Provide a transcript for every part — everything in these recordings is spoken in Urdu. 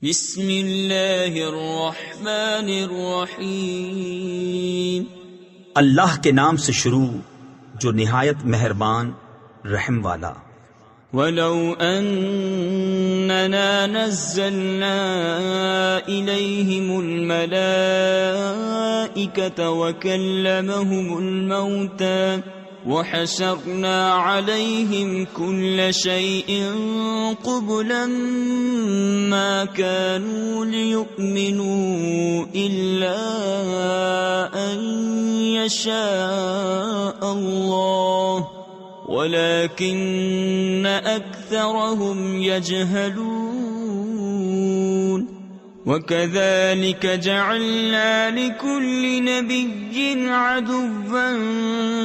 بسم اللہ الرحمن الرحیم۔ اللہ کے نام سے شروع جو نہایت مہربان رحم والا۔ وَلَوْ أَنَّنَا نَزَّلْنَا إِلَيْهِمُ الْمَلَائِكَةَ وَكَلَّمَهُمُ الْمَوْتَى وَحَشَرْنَا عَلَيْهِمْ كُلَّ شَيْءٍ قُبُلًا مَا كَانُوا لِيُؤْمِنُوا إِلَّا أَن يَشَاءَ اللَّهُ وَلَكِنَّ أَكْثَرَهُمْ يَجْهَلُونَ وَكَذَلِكَ جَعَلْنَا لِكُلِّ نَبِيٍّ عَدُوًّا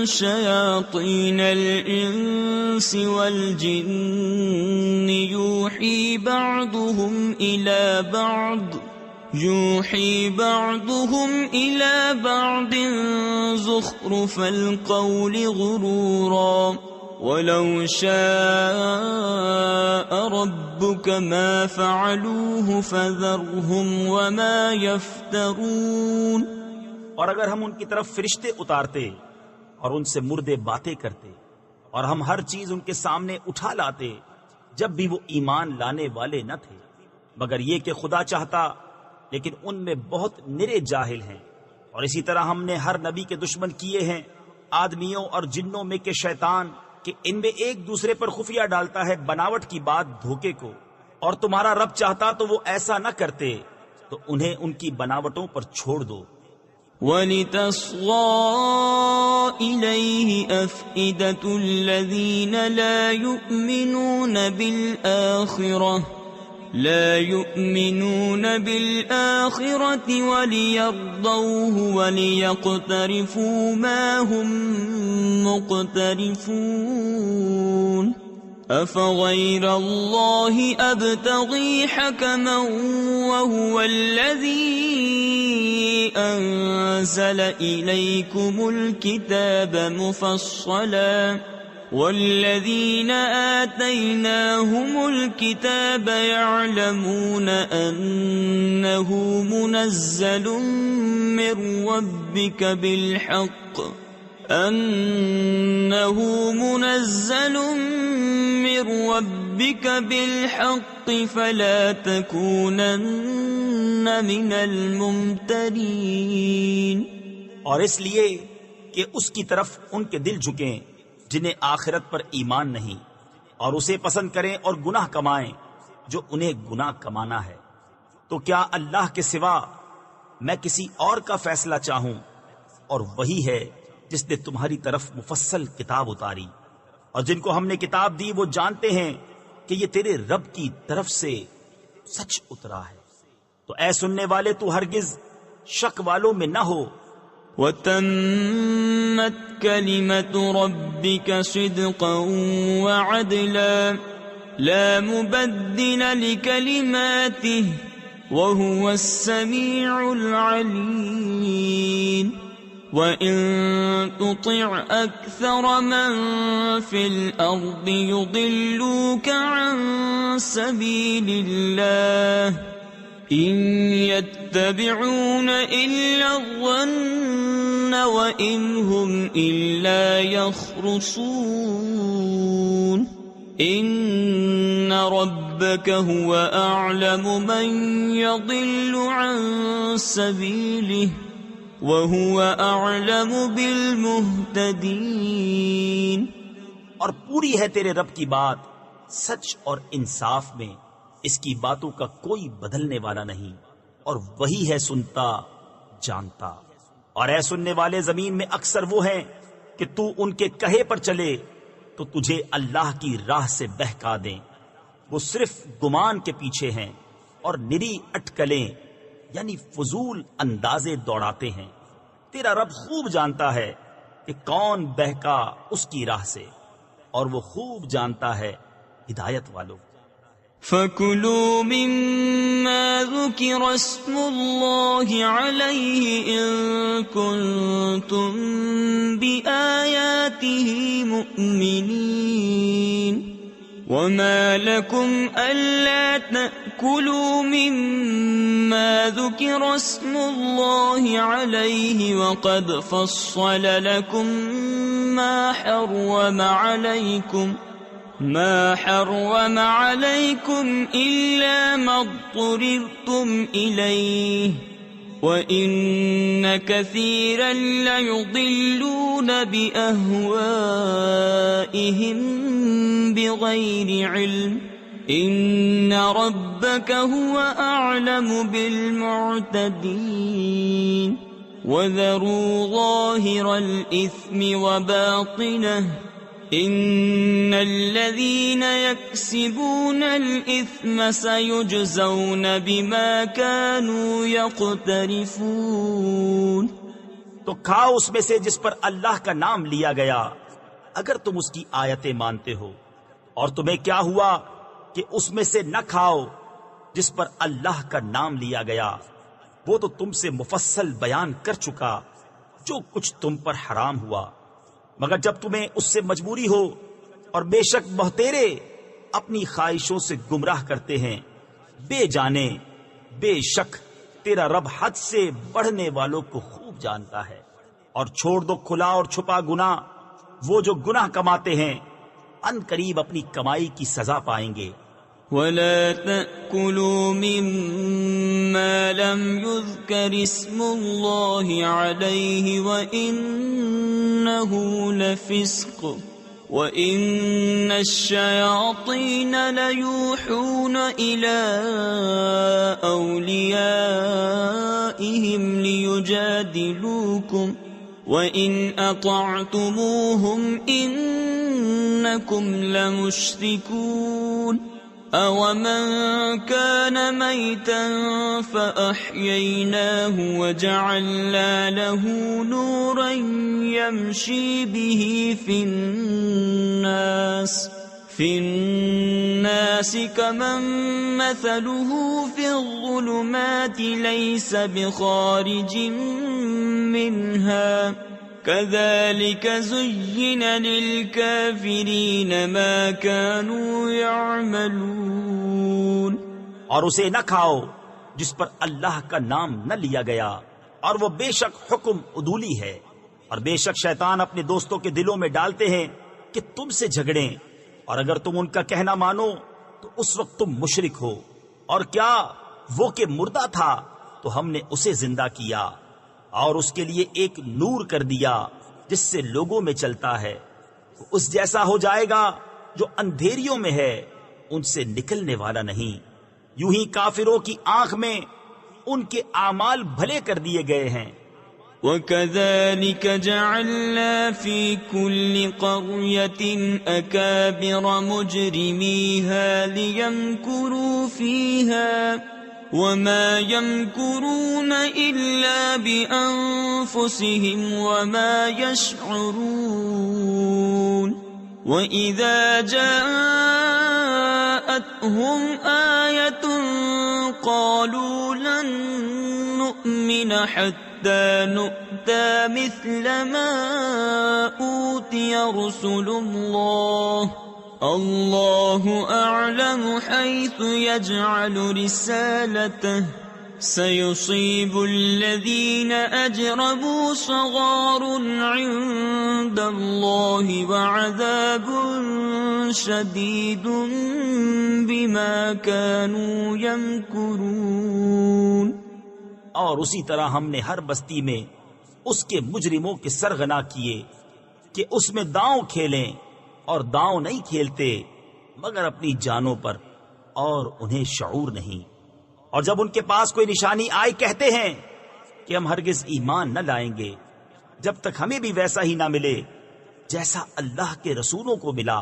شَيَاطِينَ الْإِنسِ وَالْجِنِّ يُوحِي بَعْضُهُمْ إِلَى بَعْضٍ زُخْرُفَ الْقَوْلِ غُرُورًا وَلَوْ شَاءَ رَبُّكَ مَا فَعَلُوهُ فَذَرْهُمْ وَمَا يَفْتَرُونَ۔ اور اگر ہم ان کی طرف فرشتے اتارتے اور ان سے مردے باتیں کرتے اور ہم ہر چیز ان کے سامنے اٹھا لاتے جب بھی وہ ایمان لانے والے نہ تھے، مگر یہ کہ خدا چاہتا، لیکن ان میں بہت نرے جاہل ہیں۔ اور اسی طرح ہم نے ہر نبی کے دشمن کیے ہیں آدمیوں اور جنوں میں کہ شیطان، کہ ان میں ایک دوسرے پر خفیہ ڈالتا ہے بناوٹ کی بات دھوکے کو، اور تمہارا رب چاہتا تو وہ ایسا نہ کرتے، تو انہیں ان کی بناوٹوں پر چھوڑ دو۔ وَلِتَصْغَىٰ إِلَيْهِ أَفْئِدَةُ الَّذِينَ لَا يُؤْمِنُونَ بِالْآخِرَةِ وَلِيَرْضَوْهُ وَلِيَقْتَرِفُوا مَا هُمْ مُقْتَرِفُونَ۔ أَفَغَيْرَ اللَّهِ أَبْتَغِي حَكَمًا وَهُوَ الَّذِي أَنزَلَ إِلَيْكُمُ الْكِتَابَ مُفَصَّلًا وَالَّذِينَ آتَيْنَاهُمُ الْكِتَابَ يَعْلَمُونَ أَنَّهُ مُنَزَّلٌ مِّن رَّبِّكَ بِالْحَقِّ فَلَا تَكُونَنَّ مِنَ الْمُمْتَرِينَ۔ اور اس لیے کہ اس کی طرف ان کے دل جھکیں جنہیں آخرت پر ایمان نہیں، اور اسے پسند کریں اور گناہ کمائیں جو انہیں گناہ کمانا ہے۔ تو کیا اللہ کے سوا میں کسی اور کا فیصلہ چاہوں؟ اور وہی ہے جس نے تمہاری طرف مفصل کتاب اتاری، اور جن کو ہم نے کتاب دی وہ جانتے ہیں کہ یہ تیرے رب کی طرف سے سچ اترا ہے۔ تو اے سننے والے تو ہرگز شک والوں میں نہ ہو۔ وَتَمَّتْ كَلِمَةُ رَبِّكَ صِدْقًا وَعَدْلًا لَا مُبَدِّلَ لِكَلِمَاتِهِ وَهُوَ السَّمِيعُ الْعَلِيمُ۔ وَإِن تُطِعْ أَكْثَرَ مَن فِي الْأَرْضِ يُضِلُّوكَ عَن سَبِيلِ اللَّهِ إِن يَتَّبِعُونَ إِلَّا الظَّنَّ وَإِنْ هُمْ إِلَّا يَخْرُصُونَ إِنَّ رَبَّكَ هُوَ أَعْلَمُ مَن يَضِلُّ عَن سَبِيلِهِ وَهُوَ أَعْلَمُ بِالْمُهْتَدِينَ۔ اور پوری ہے تیرے رب کی بات سچ اور انصاف میں، اس کی باتوں کا کوئی بدلنے والا نہیں، اور وہی ہے سنتا جانتا۔ اور اے سننے والے زمین میں اکثر وہ ہیں کہ تو ان کے کہے پر چلے تو تجھے اللہ کی راہ سے بہکا دیں، وہ صرف گمان کے پیچھے ہیں اور نری اٹکلیں یعنی فضول اندازے دوڑاتے ہیں۔ تیرا رب خوب جانتا ہے کہ کون بہکا اس کی راہ سے، اور وہ خوب جانتا ہے ہدایت والوں۔ فَكُلُوا مِمَّا ذُكِرَ اسْمُ اللَّهِ عَلَيْهِ إِن كُنتُم بِآيَاتِهِ مُؤْمِنِينَ وما لكم ألا تأكلوا مما ذكر اسم الله عليه وقد فصل لكم ما حرم عليكم إلا ما اضطررتم إليه وإن كثيرا ليضلون بأهوائهم بغير علم إن ربك هو أعلم بالمعتدين وذروا ظاهر الإثم وباطنه إن الذين يكسبون الإثم سيجزون بما كانوا يقترفون۔ تو کھاؤ اس میں سے جس پر اللہ کا نام لیا گیا اگر تم اس کی آیتیں مانتے ہو، اور تمہیں کیا ہوا کہ اس میں سے نہ کھاؤ جس پر اللہ کا نام لیا گیا، وہ تو تم سے مفصل بیان کر چکا جو کچھ تم پر حرام ہوا، مگر جب تمہیں اس سے مجبوری ہو، اور بے شک بہتیرے اپنی خواہشوں سے گمراہ کرتے ہیں، بے جانے بے شک تیرا رب حد سے بڑھنے والوں کو خوب جانتا ہے۔ اور چھوڑ دو کھلا اور چھپا گناہ، وہ جو گناہ کماتے ہیں ان قریب اپنی کمائی کی سزا پائیں گے۔ ولا تأكلوا مما لم يذكر اسم الله عليه وإنه لفسق وإن الشياطين ليوحون إلى أوليائهم ليجادلوكم وإن أطعتموهم إنكم لمشركون أَوَمَنْ كَانَ مَيْتًا فَأَحْيَيْنَاهُ وَجَعَلْنَا لَهُ نُورًا يَمْشِي بِهِ فِي النَّاسِ كَمَنْ مَثَلُهُ فِي الظُّلُمَاتِ لَيْسَ بِخَارِجٍ مِّنْهَا كَذَلِكَ زُيِّنَ لِلْكَافِرِينَ مَا كَانُوا يَعْمَلُونَ۔ اور اسے نہ کھاؤ جس پر اللہ کا نام نہ لیا گیا، اور وہ بے شک حکم عدولی ہے، اور بے شک شیطان اپنے دوستوں کے دلوں میں ڈالتے ہیں کہ تم سے جھگڑیں، اور اگر تم ان کا کہنا مانو تو اس وقت تم مشرک ہو۔ اور کیا وہ کہ مردہ تھا تو ہم نے اسے زندہ کیا اور اس کے لیے ایک نور کر دیا جس سے لوگوں میں چلتا ہے، وہ اس جیسا ہو جائے گا جو اندھیریوں میں ہے، ان سے نکلنے والا نہیں۔ یوں ہی کافروں کی آنکھ میں ان کے اعمال بھلے کر دیے گئے ہیں۔ وَكَذَلِكَ جَعَلْنَا فِي كُلِّ قَرْيَةٍ أَكَابِرَ مُجْرِمِيهَا لِيَمْكُرُوا فِيهَا وَمَا يَمْكُرُونَ إِلَّا بِأَنفُسِهِمْ وَمَا يَشْعُرُونَ وَإِذَا جَاءَتْهُمْ آيَةٌ قَالُوا لَن نُّؤْمِنَ حَتَّى نُؤْتَى مِثْلَ مَا أُوتِيَ رُسُلُ اللَّهِ اللہ اعلم حیث یجعل رسالته سیصیب الذین اجرموا صغار عند اللہ وعذاب شدید بما كانوا یمکرون۔ اور اسی طرح ہم نے ہر بستی میں اس کے مجرموں کے سرغنا کیے کہ اس میں داؤں کھیلیں، اور داؤں نہیں کھیلتے مگر اپنی جانوں پر، اور انہیں شعور نہیں۔ اور جب ان کے پاس کوئی نشانی آئے کہتے ہیں کہ ہم ہرگز ایمان نہ لائیں گے جب تک ہمیں بھی ویسا ہی نہ ملے جیسا اللہ کے رسولوں کو ملا۔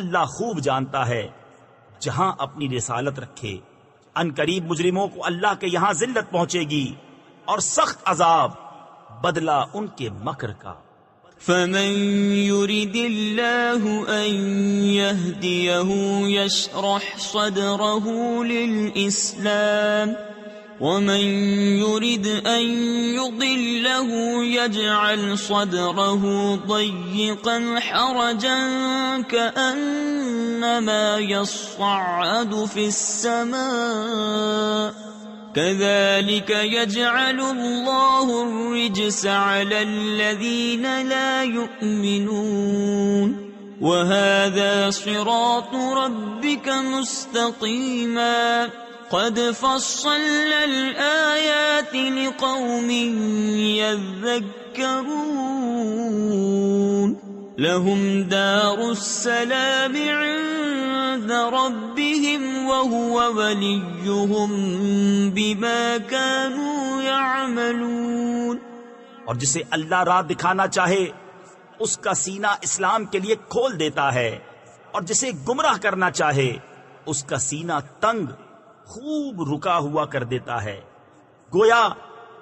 اللہ خوب جانتا ہے جہاں اپنی رسالت رکھے۔ ان قریب مجرموں کو اللہ کے یہاں ذلت پہنچے گی اور سخت عذاب بدلہ ان کے مکر کا۔ فمن يرد الله أن يهديه يشرح صدره للإسلام ومن يرد أن يضله يجعل صدره ضيقا حرجا كأنما يصعد في السماء كذلك يجعل الله الرجس على الذين لا يؤمنون وهذا صراط ربك مستقيما قد فصلنا الآيات لقوم يذكرون لهم دار السلام عند ربهم وهو وليهم بما كانوا يعملون. اور جسے اللہ راہ دکھانا چاہے اس کا سینہ اسلام کے لیے کھول دیتا ہے، اور جسے گمراہ کرنا چاہے اس کا سینہ تنگ خوب رکا ہوا کر دیتا ہے، گویا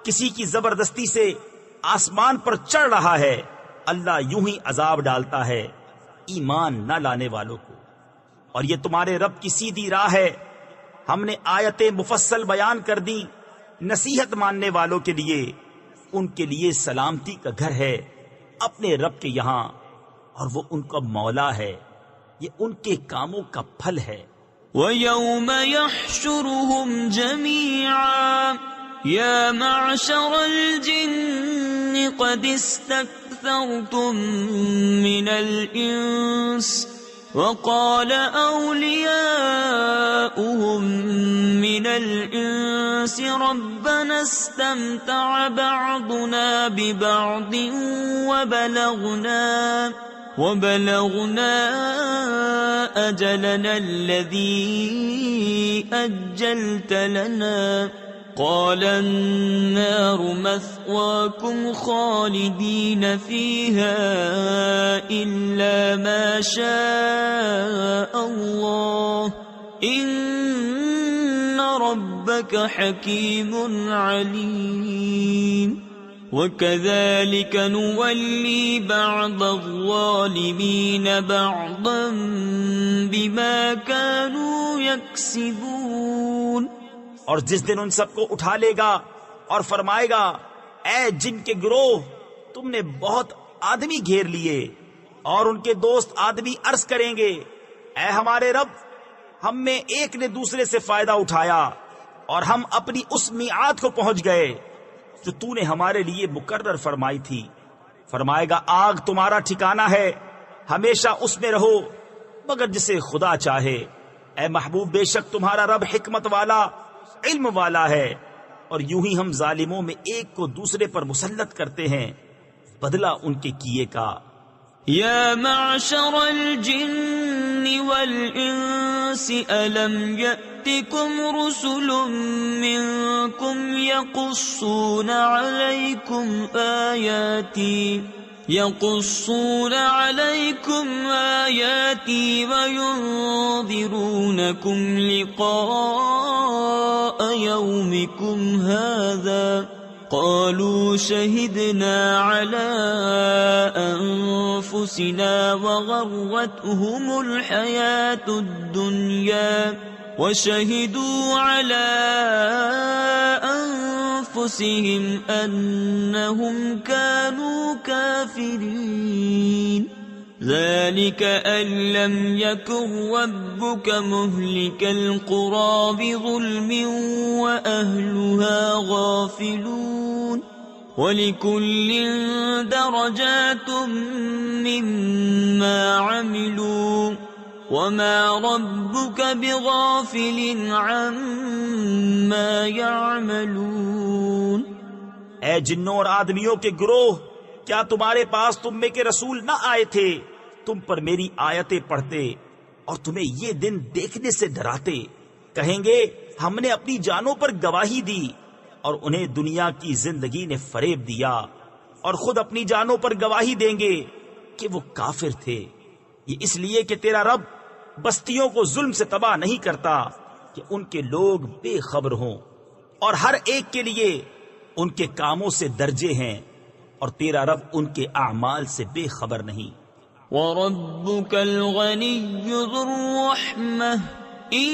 کسی کی زبردستی سے آسمان پر چڑھ رہا ہے. اللہ یوں ہی عذاب ڈالتا ہے ایمان نہ لانے والوں کو. اور یہ تمہارے رب کی سیدھی راہ ہے، ہم نے آیتیں مفصل بیان کر دی نصیحت ماننے والوں کے لیے. ان کے لیے سلامتی کا گھر ہے اپنے رب کے یہاں، اور وہ ان کا مولا ہے، یہ ان کے کاموں کا پھل ہے. وَيَوْمَ يَحْشُرُهُمْ جَمِيعًا يَا مَعْشَرَ الْجِنِّ قَدِ اسْتَكْثَرْتُمْ مِنَ الْإِنسِ وَقَالَ أَوْلِيَاؤُهُمْ مِنَ الْإِنسِ رَبَّنَا اسْتَمْتَعَ بَعْضُنَا بِبَعْضٍ وَبَلَغْنَا أَجَلَنَا الَّذِي أَجَّلْتَ لَنَا قَالَ النَّارُ مَثْوَاكُمْ خَالِدِينَ فِيهَا إِلَّا مَا شَاءَ اللَّهُ إِنَّ رَبَّكَ حَكِيمٌ عَلِيمٌ. وَكَذَلِكَ نُوَلِّي بَعْضَ الظَّالِمِينَ بَعْضًا بِمَا كَانُوا يَكْسِبُونَ. اور جس دن ان سب کو اٹھا لے گا اور فرمائے گا اے جن کے گروہ تم نے بہت آدمی گھیر لیے، اور ان کے دوست آدمی عرض کریں گے اے ہمارے رب، ہم میں ایک نے دوسرے سے فائدہ اٹھایا اور ہم اپنی اس میعاد کو پہنچ گئے جو تو نے ہمارے لیے مقرر فرمائی تھی. فرمائے گا آگ تمہارا ٹھکانہ ہے، ہمیشہ اس میں رہو مگر جسے خدا چاہے. اے محبوب بے شک تمہارا رب حکمت والا علم والا ہے. اور یوں ہی ہم ظالموں میں ایک کو دوسرے پر مسلط کرتے ہیں بدلہ ان کے کیے کا. يا معشر الجن والإنس ألم يأتكم رسل منكم يقصون عليكم آياتي وينذرونكم لقاء يومكم هذا قالوا شهدنا على أنفسنا وغرتهم الحياة الدنيا وشهدوا على أنفسهم أنهم كانوا كافرين ذلك أن لم يكن ربك مهلك القرى بظلم وأهلها غافلون ولكل درجات مما عملوا وما ربك بغافل عما يعملون. اے جنوں اور آدمیوں کے گروہ، کیا تمہارے پاس تم میں کے رسول نہ آئے تھے تم پر میری آیتیں پڑھتے اور تمہیں یہ دن دیکھنے سے ڈراتے؟ کہیں گے ہم نے اپنی جانوں پر گواہی دی، اور انہیں دنیا کی زندگی نے فریب دیا، اور خود اپنی جانوں پر گواہی دیں گے کہ وہ کافر تھے. یہ اس لیے کہ تیرا رب بستیوں کو ظلم سے تباہ نہیں کرتا کہ ان کے لوگ بے خبر ہوں، اور ہر ایک کے لیے ان کے کاموں سے درجے ہیں، اور تیرا رب ان کے اعمال سے بے خبر نہیں. وَرَبُّكَ الْغَنِيُّ ذُو الرَّحْمَةِ إن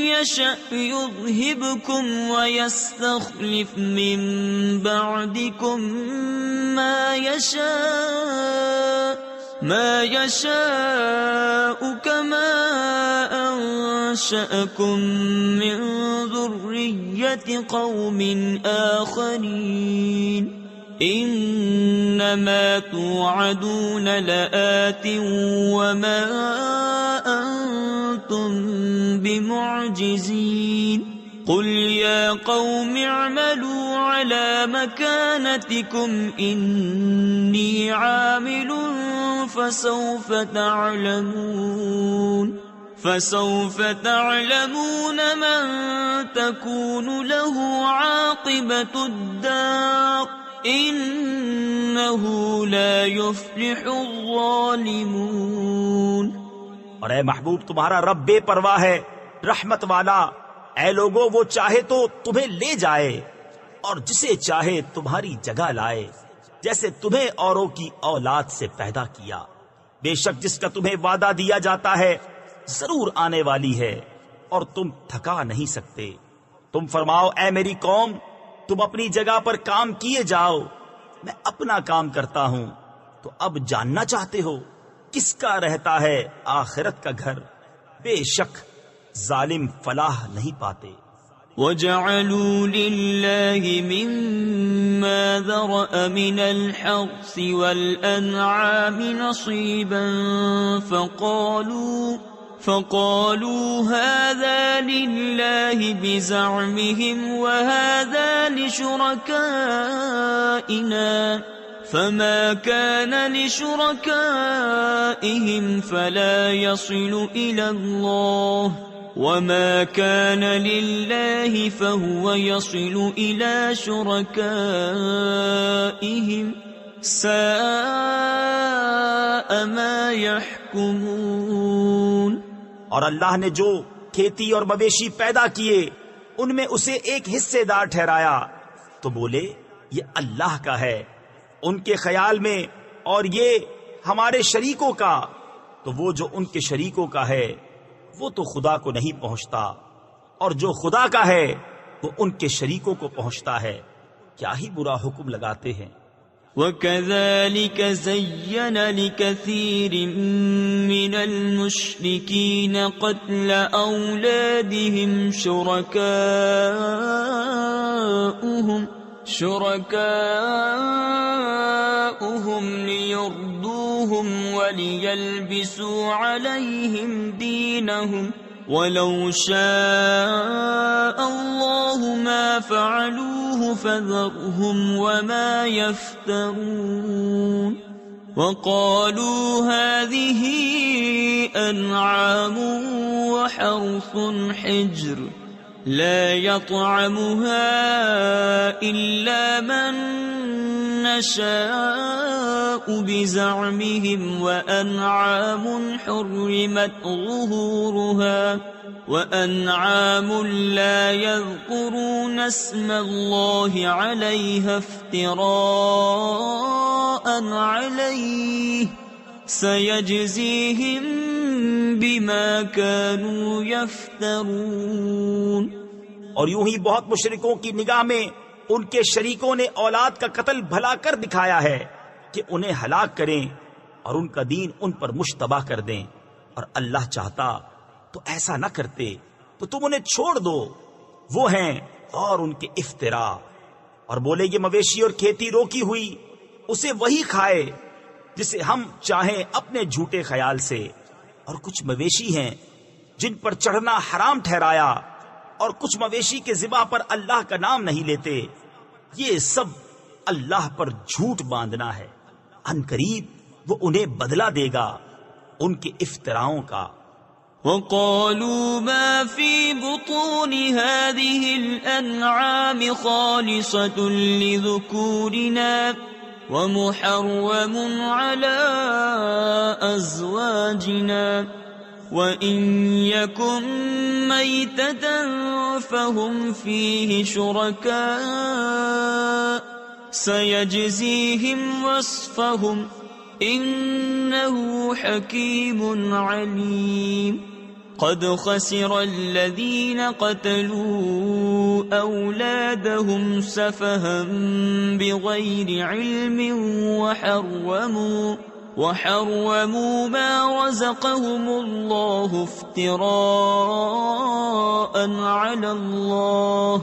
يشأ يذهبكم ويستخلف من بعدكم ما يشاء كما أنشأكم من ذرية قوم آخرين إنما توعدون لآت وما أنتم بمعجزين قل يا قوم اعملوا على مكانتكم إني عامل فسوف تعلمون من تكون له عاقبة الدار إنه لا يفلح الظالمون۔ اور اے محبوب تمہارا رب بے پرواہ ہے، رحمت والا۔ اے لوگو، وہ چاہے تو تمہیں لے جائے اور جسے چاہے تمہاری جگہ لائے، جیسے تمہیں اوروں کی اولاد سے پیدا کیا۔ بے شک جس کا تمہیں وعدہ دیا جاتا ہے ضرور آنے والی ہے اور تم تھکا نہیں سکتے۔ تم فرماؤ اے میری قوم، تم اپنی جگہ پر کام کیے جاؤ، میں اپنا کام کرتا ہوں۔ تو اب جاننا چاہتے ہو کس کا رہتا ہے آخرت کا گھر؟ بے شک ظالم فلاح نہیں پاتے۔ وَجَعَلُوا لِلَّهِ مِمَّا ذَرَأَ مِنَ الْحَرْثِ وَالْأَنْعَامِ نَصِيبًا فقالوا هذا لله بزعمهم وهذا لشركائنا فما كان لشركائهم فلا يصل إلى الله وما كان لله فهو يصل إلى شركائهم ساء ما يحكمون۔ اور اللہ نے جو کھیتی اور مویشی پیدا کیے ان میں اسے ایک حصے دار ٹھہرایا تو بولے یہ اللہ کا ہے ان کے خیال میں، اور یہ ہمارے شریکوں کا، تو وہ جو ان کے شریکوں کا ہے وہ تو خدا کو نہیں پہنچتا، اور جو خدا کا ہے وہ ان کے شریکوں کو پہنچتا ہے۔ کیا ہی برا حکم لگاتے ہیں۔ وَكَذَلِكَ زَيَّنَ لِكَثِيرٍ مِّنَ الْمُشْرِكِينَ قَتْلَ أَوْلَادِهِمْ شُرَكَاؤُهُمْ لِيُرْدُوهُمْ وَلِيَلْبِسُوا عَلَيْهِمْ دِينَهُمْ وَلَوْ شَاءَ اللَّهُ مَا فَعَلُوهُ فَذَرْهُمْ وَمَا يَفْتَرُونَ وَقَالُوا هَذِهِ أَنْعَامٌ وَحَرْثٌ حِجْرٌ لَا يَطْعَمُهَا إِلَّا مَن نَّشَاءُ بِزَعْمِهِمْ وَأَنْعَامٌ حُرِّمَتْ ظُهُورُهَا وَأَنْعَامٌ لَّا يَذْكُرُونَ اسْمَ اللَّهِ عَلَيْهَا افْتِرَاءً عَلَيْهِ سَيَجْزِيهِم بِمَا كَانُوا يَفْتَرُونَ۔ اور یوں ہی بہت مشرکوں کی نگاہ میں ان کے شریکوں نے اولاد کا قتل بھلا کر دکھایا ہے کہ انہیں ہلاک کریں اور ان کا دین ان پر مشتبہ کر دیں، اور اللہ چاہتا تو ایسا نہ کرتے، تو تم انہیں چھوڑ دو، وہ ہیں اور ان کے افترا۔ اور بولے یہ مویشی اور کھیتی روکی ہوئی اسے وہی کھائے جسے ہم چاہیں اپنے جھوٹے خیال سے، اور کچھ مویشی ہیں جن پر چڑھنا حرام ٹھہرایا، اور کچھ مویشی کے ذبح پر اللہ کا نام نہیں لیتے، یہ سب اللہ پر جھوٹ باندھنا ہے۔ ان قریب وہ انہیں بدلہ دے گا ان کے افتراؤں کا۔ وَقَالُوا مَا فِي بُطُونِ هَٰذِهِ الْأَنْعَامِ خَالِصَةٌ لِذُكُورِنَا وَمُحَرَّمٌ عَلَىٰ أَزْوَاجِنَا وَإِن يَكُن مَّيْتَةً فَهُمْ فِيهِ شُرَكَاءُ سَيَجْزِيهِمْ وَصْفَهُمْ إِنَّهُ حَكِيمٌ عَلِيمٌ۔ قد خسر الذين قتلوا أولادهم سفها بغير علم وحرموا ما رزقهم الله افتراء على الله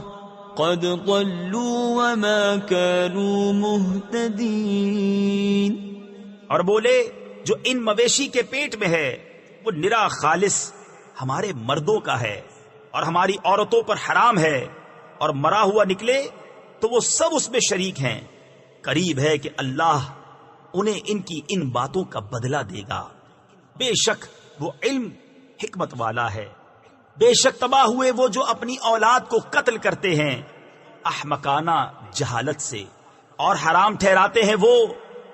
قد ضلوا وما كانوا مهتدين۔ اور بولے جو ان مویشی کے پیٹ میں ہے وہ نرا خالص ہمارے مردوں کا ہے اور ہماری عورتوں پر حرام ہے، اور مرا ہوا نکلے تو وہ سب اس میں شریک ہیں، قریب ہے کہ اللہ انہیں ان کی ان باتوں کا بدلہ دے گا، بے شک وہ علم حکمت والا ہے۔ بے شک تباہ ہوئے وہ جو اپنی اولاد کو قتل کرتے ہیں احمقانہ جہالت سے، اور حرام ٹھہراتے ہیں وہ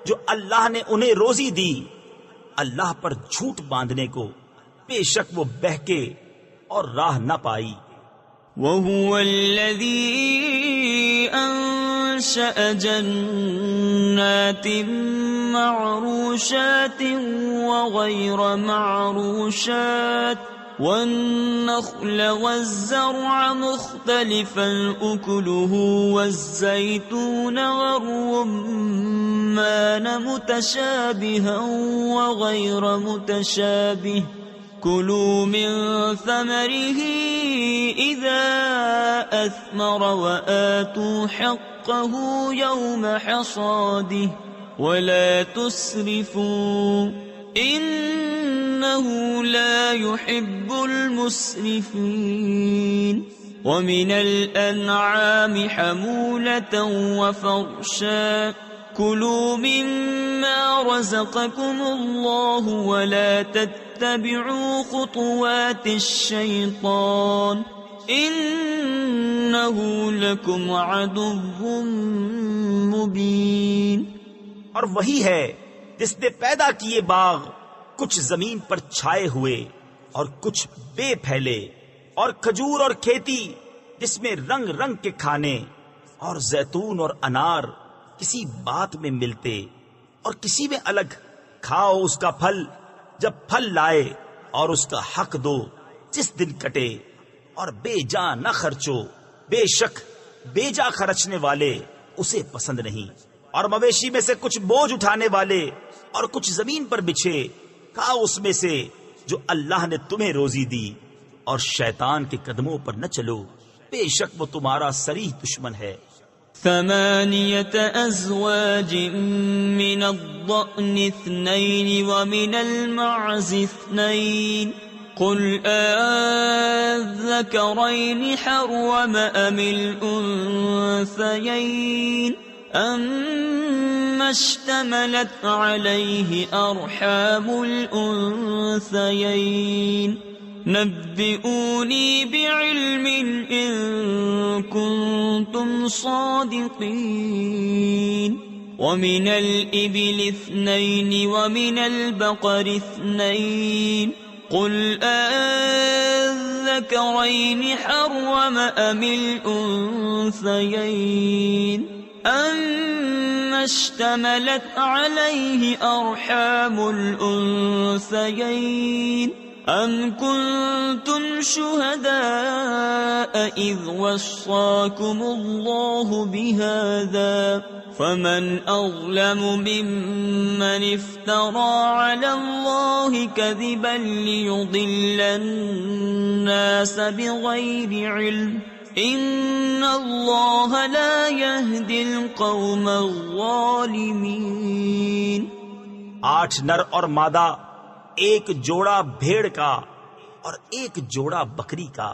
جو اللہ نے انہیں روزی دی اللہ پر جھوٹ باندھنے کو، بے شک وہ بہکے اور راہ نہ پائی۔ وَهُوَ الَّذِي أَنشَأَ جَنَّاتٍ مَّعْرُوشَاتٍ وَغَيْرَ مَعْرُوشَاتٍ وَالنَّخْلَ وَالزَّرْعَ مُخْتَلِفًا أُكُلُهُ وَالزَّيْتُونَ وَالرُّمَّانَ مُتَشَابِهًا وَغَيْرَ مُتَشَابِهٍ كُلُوا مِن ثَمَرِهِ إِذَا أَثْمَرَ وَآتُوا حَقَّهُ يَوْمَ حَصَادِهِ وَلَا تُسْرِفُوا إِنَّهُ لَا يُحِبُّ الْمُسْرِفِينَ۔ وَمِنَ الْأَنْعَامِ حَمُولَةً وَفَرْشًا كُلُوا مِمَّا رَزَقَكُمُ اللَّهُ وَلَا تَتَّبِعُوا خُطُوَاتِ الشَّيْطَانِ إِنَّهُ لَكُمْ عَدُوٌّ مُّبِينٌ۔ اور وہی ہے جس نے پیدا کیے باغ کچھ زمین پر چھائے ہوئے اور کچھ بے پھیلے، اور کھجور اور کھیتی جس میں رنگ رنگ کے کھانے، اور زیتون اور انار کسی بات میں ملتے اور کسی میں الگ، کھاؤ اس کا پھل جب پھل لائے، اور اس کا حق دو جس دن کٹے، اور بے جا نہ خرچو، بے شک بے جا خرچنے والے اسے پسند نہیں۔ اور مویشی میں سے کچھ بوجھ اٹھانے والے اور کچھ زمین پر بچھے، کھاؤ اس میں سے جو اللہ نے تمہیں روزی دی، اور شیطان کے قدموں پر نہ چلو، بے شک وہ تمہارا صریح دشمن ہے۔ 8 أزواج من الضأن 2 ومن المعز 2 قل أذكرين حرم أم الأنثيين أما اشتملت عليه أرحام الأنثيين نبئوني بعلم إن كنتم صادقين۔ ومن الإبل 2 ومن البقر 2 قل أذكرين حرم أم الأنثيين أما اشتملت عليه أرحام الأنثيين أم كنتم شهداء إذ وصاكم الله بهذا فمن أظلم ممن افترى على الله كذبا ليضل الناس بغير علم إن الله لا يهدي القوم الظالمين۔ 8 نر اور مادہ، ایک جوڑا بھیڑ کا اور ایک جوڑا بکری کا،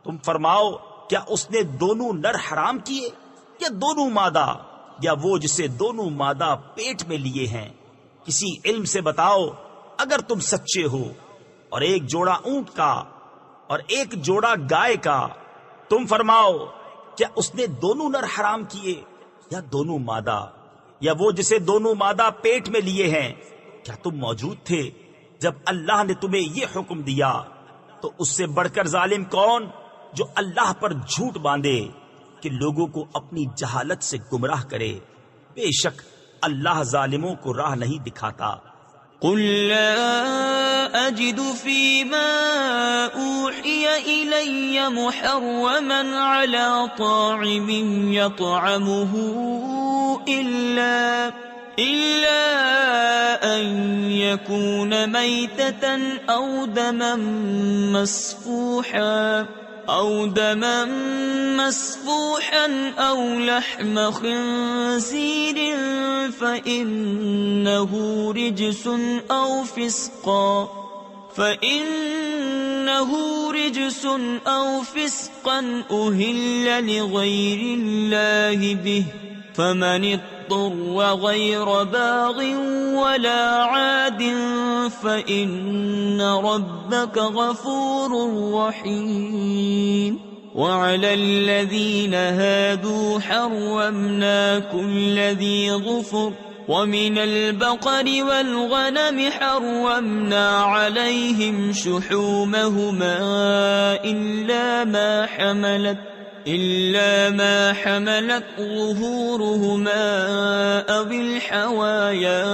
تم فرماؤ کیا اس نے دونوں نر حرام کیے یا دونوں مادہ، یا وہ جسے دونوں مادہ پیٹ میں لیے ہیں؟ کسی علم سے بتاؤ اگر تم سچے ہو۔ اور ایک جوڑا اونٹ کا اور ایک جوڑا گائے کا، تم فرماؤ کیا اس نے دونوں نر حرام کیے یا دونوں مادہ، یا وہ جسے دونوں مادہ پیٹ میں لیے ہیں؟ کیا تم موجود تھے جب اللہ نے تمہیں یہ حکم دیا؟ تو اس سے بڑھ کر ظالم کون جو اللہ پر جھوٹ باندھے کہ لوگوں کو اپنی جہالت سے گمراہ کرے؟ بے شک اللہ ظالموں کو راہ نہیں دکھاتا۔ قل لا أجد فيما أوحي إلي محرما على طاعم يطعمه إلا أن يكون ميتة أو دما مسفوحا أو لحم خنزير فإنه رجس أو فسقا أهل لغير الله به فمن اضطر غير باغ ولا عاد فإن ربك غفور رحيم وعلى الذين هادوا حرمنا كل ذي ظفر ومن البقر والغنم حرمنا عليهم شحومهما إلا ما حملت ظهورهما أو الحوايا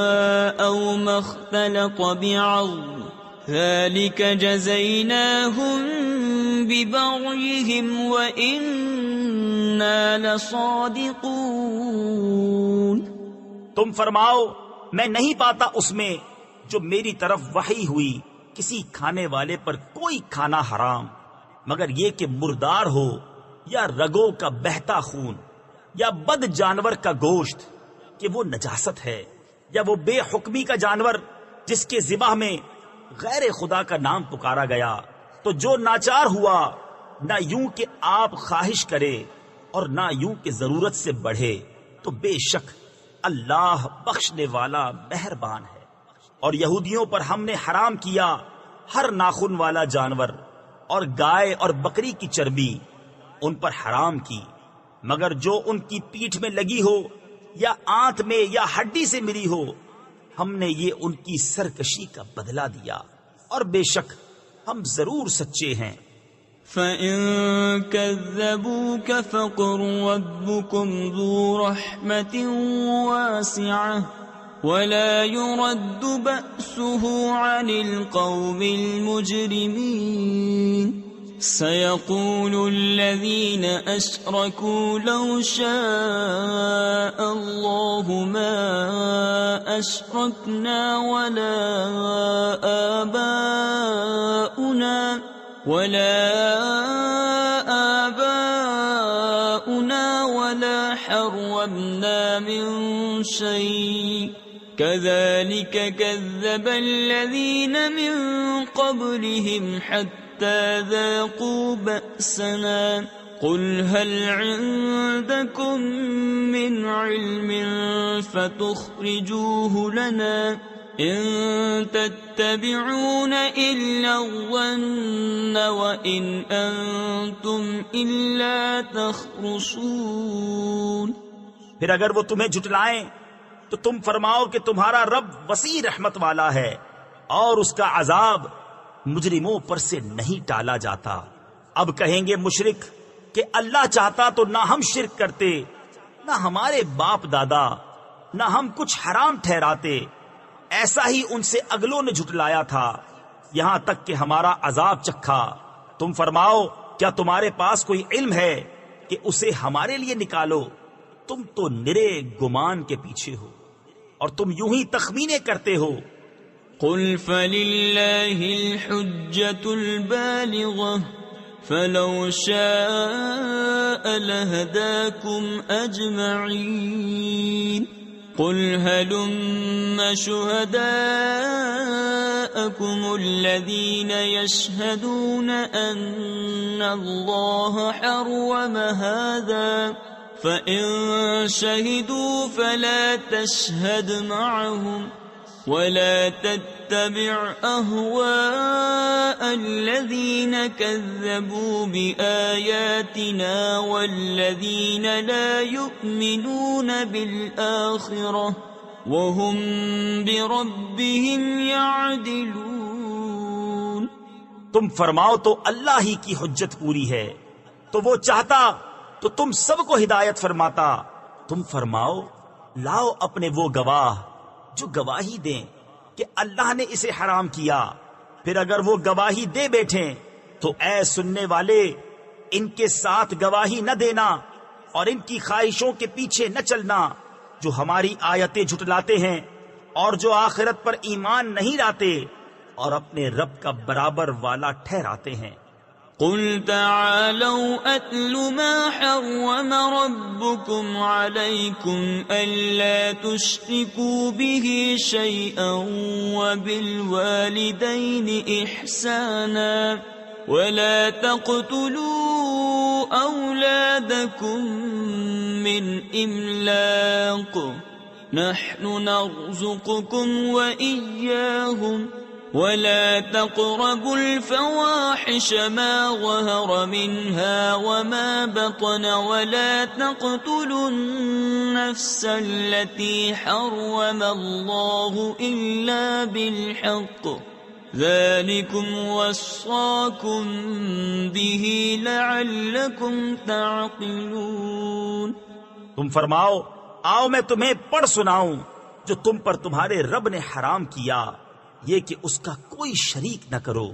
أو ما اختلط بعظم ذلك جزيناهم ببغيهم وإنا لصادقون۔ تم فرماؤ میں نہیں پاتا اس میں جو میری طرف وحی ہوئی کسی کھانے والے پر کوئی کھانا حرام مگر یہ کہ مردار ہو یا رگوں کا بہتا خون یا بد جانور کا گوشت کہ وہ نجاست ہے، یا وہ بے حکمی کا جانور جس کے ذبح میں غیر خدا کا نام پکارا گیا، تو جو ناچار ہوا نہ یوں کہ آپ خواہش کرے اور نہ یوں کہ ضرورت سے بڑھے، تو بے شک اللہ بخشنے والا مہربان ہے۔ اور یہودیوں پر ہم نے حرام کیا ہر ناخن والا جانور اور گائے اور بکری کی چربی ان پر حرام کی، مگر جو ان کی پیٹھ میں لگی ہو یا آنت میں یا ہڈی سے ملی ہو، ہم نے یہ ان کی سرکشی کا بدلہ دیا، اور بے شک ہم ضرور سچے ہیں۔ فَإِن كَذَّبُوكَ فَقُل رَّبُّكُمْ ذُو رَحْمَةٍ وَاسِعَةٍ وَلَا يُرَدُّ بَأْسُهُ عَنِ الْقَوْمِ الْمُجْرِمِينَ سيقول الذين أشركوا لو شاء الله ما أشركنا ولا آباؤنا ولا حرمنا من شيء كذلك كذب الذين من قبلهم حتى ذاقوا بأسنا قل هل عندكم من علم فتخرجوه لنا إن تتبعون إلا الظن وإن أنتم إلا تخرصون۔ پھر اگر وہ تمہیں جھٹلائیں تو تم فرماؤ کہ تمہارا رب وسیع رحمت والا ہے اور اس کا عذاب مجرموں پر سے نہیں ٹالا جاتا۔ اب کہیں گے مشرک کہ اللہ چاہتا تو نہ ہم شرک کرتے، نہ ہمارے باپ دادا، نہ ہم کچھ حرام ٹھہراتے، ایسا ہی ان سے اگلوں نے جھٹلایا تھا یہاں تک کہ ہمارا عذاب چکھا۔ تم فرماؤ کیا تمہارے پاس کوئی علم ہے کہ اسے ہمارے لیے نکالو؟ تم تو نرے گمان کے پیچھے ہو اور تم یوں ہی تخمینے کرتے ہو۔ قل فللہ الحجة البالغة فلو شاء لهداكم أجمعين قل هلم شهداءكم الذين يشهدون أن الله حرم هذا فإن شهدوا فلا تشهد معهم ولا تتبع أهواء الذين كذبوا بآياتنا والذين لا يؤمنون بالآخرة وهم بربهم يعدلون۔ تم فرماؤ تو اللہ ہی کی حجت پوری ہے، تو وہ چاہتا تو تم سب کو ہدایت فرماتا۔ تم فرماؤ لاؤ اپنے وہ گواہ جو گواہی دیں کہ اللہ نے اسے حرام کیا، پھر اگر وہ گواہی دے بیٹھیں تو اے سننے والے ان کے ساتھ گواہی نہ دینا اور ان کی خواہشوں کے پیچھے نہ چلنا جو ہماری آیتیں جھٹلاتے ہیں اور جو آخرت پر ایمان نہیں لاتے اور اپنے رب کا برابر والا ٹھہراتے ہیں۔ قل تعالوا أتل ما حرم ربكم عليكم ألا تشركوا به شيئا وبالوالدين إحسانا ولا تقتلوا أولادكم من إملاق نحن نرزقكم وإياهم ولا تقربوا الفواحش ما ظهر منها وما بطن ولا تقتلوا النفس التي حرم الله إلا بالحق ذلكم وصاكم به لعلكم تعقلون۔ تم فرماؤ آؤ میں تمہیں پڑھ سناؤں جو تم پر تمہارے رب نے حرام کیا، یہ کہ اس کا کوئی شریک نہ کرو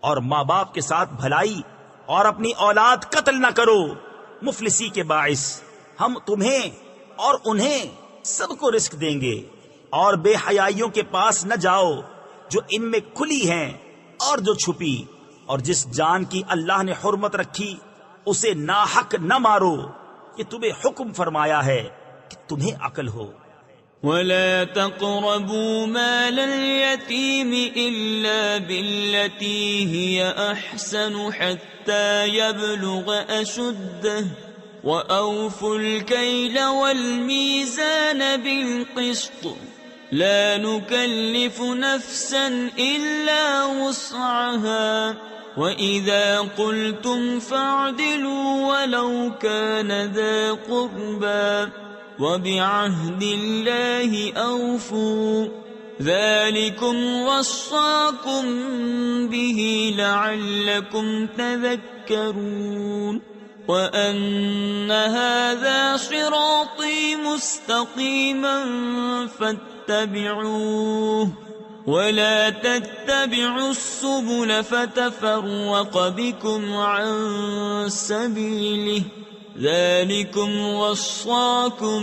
اور ماں باپ کے ساتھ بھلائی اور اپنی اولاد قتل نہ کرو مفلسی کے باعث۔ ہم تمہیں اور انہیں سب کو رزق دیں گے، اور بے حیائیوں کے پاس نہ جاؤ جو ان میں کھلی ہیں اور جو چھپی، اور جس جان کی اللہ نے حرمت رکھی اسے ناحق نہ مارو، یہ تمہیں حکم فرمایا ہے کہ تمہیں عقل ہو۔ ولا تقربوا مال اليتيم إلا بالتي هي أحسن حتى يبلغ أشده وأوفوا الكيل والميزان بالقسط لا نكلف نفسا إلا وسعها وإذا قلتم فاعدلوا ولو كان ذا قربى وبعهد الله أوفوا ذلكم وصاكم به لعلكم تذكرون وأن هذا صراطي مستقيما فاتبعوه ولا تتبعوا السبل فتفرق بكم عن سبيله ذلكم وصاكم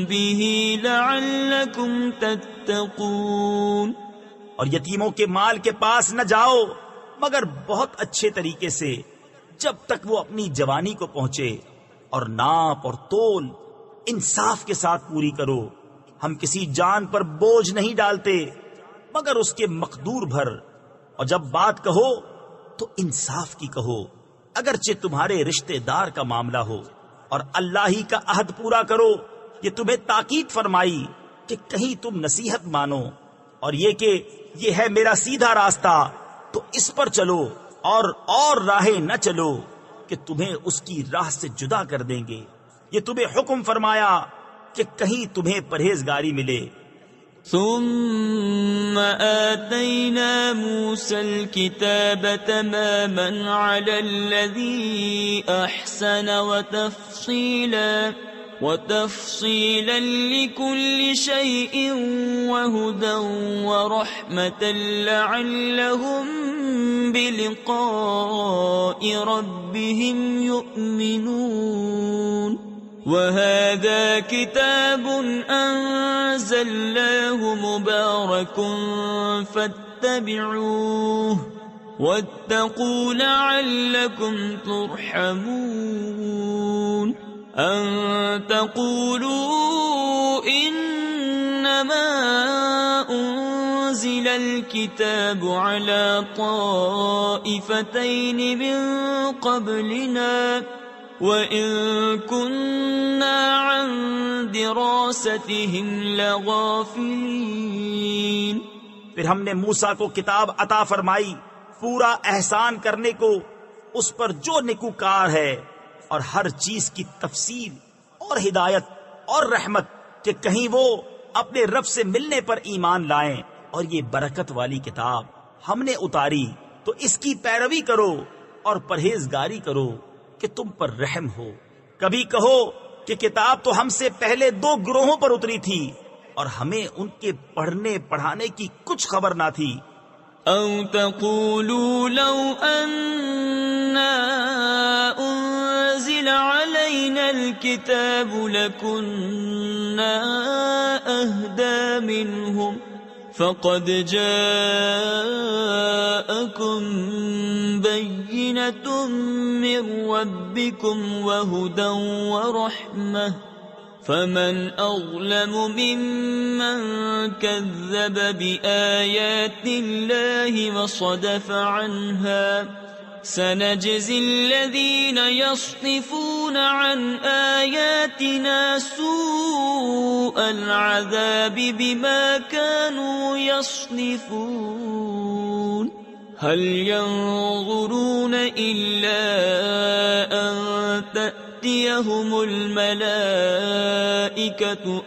به لعلكم تتقون۔ اور یتیموں کے مال کے پاس نہ جاؤ مگر بہت اچھے طریقے سے جب تک وہ اپنی جوانی کو پہنچے، اور ناپ اور تول انصاف کے ساتھ پوری کرو۔ ہم کسی جان پر بوجھ نہیں ڈالتے مگر اس کے مقدور بھر، اور جب بات کہو تو انصاف کی کہو، اگرچہ تمہارے رشتہ دار کا معاملہ ہو، اور اللہ ہی کا عہد پورا کرو۔ یہ تمہیں تاکید فرمائی کہ کہیں تم نصیحت مانو، اور یہ کہ یہ ہے میرا سیدھا راستہ تو اس پر چلو، اور راہیں نہ چلو کہ تمہیں اس کی راہ سے جدا کر دیں گے۔ یہ تمہیں حکم فرمایا کہ کہیں تمہیں پرہیزگاری ملے۔ ثم آتينا موسى الكتاب تماما على الذي أحسن وتفصيلا لكل شيء وهدى ورحمة لعلهم بلقاء ربهم يؤمنون وهذا كتاب أنزلناه مبارك فاتبعوه واتقوا لعلكم ترحمون أن تقولوا إنما أنزل الكتاب على طائفتين من قبلنا وَإِن كُنَّا عَن دِرَاسَتِهِمْ لَغَافِلِينَ۔ پھر ہم نے موسیٰ کو کتاب عطا فرمائی پورا احسان کرنے کو اس پر جو نیکوکار ہے، اور ہر چیز کی تفصیل اور ہدایت اور رحمت کہ کہیں وہ اپنے رب سے ملنے پر ایمان لائیں۔ اور یہ برکت والی کتاب ہم نے اتاری تو اس کی پیروی کرو اور پرہیزگاری کرو کہ تم پر رحم ہو۔ کبھی کہو کہ کتاب تو ہم سے پہلے 2 گروہوں پر اتری تھی اور ہمیں ان کے پڑھنے پڑھانے کی کچھ خبر نہ تھی. أو تقولوا لو أنا أنزل علينا الكتاب لكنا أهدى منهم فقد جاءكم بينة من ربكم وهدى ورحمة فمن أظلم ممن كذب بآيات الله وصدف عنها سنجزي الذين يصدفون عن آياتنا سوء العذاب بما كانوا يصدفون هل ينظرون إلا أن تأتيهم الملائكة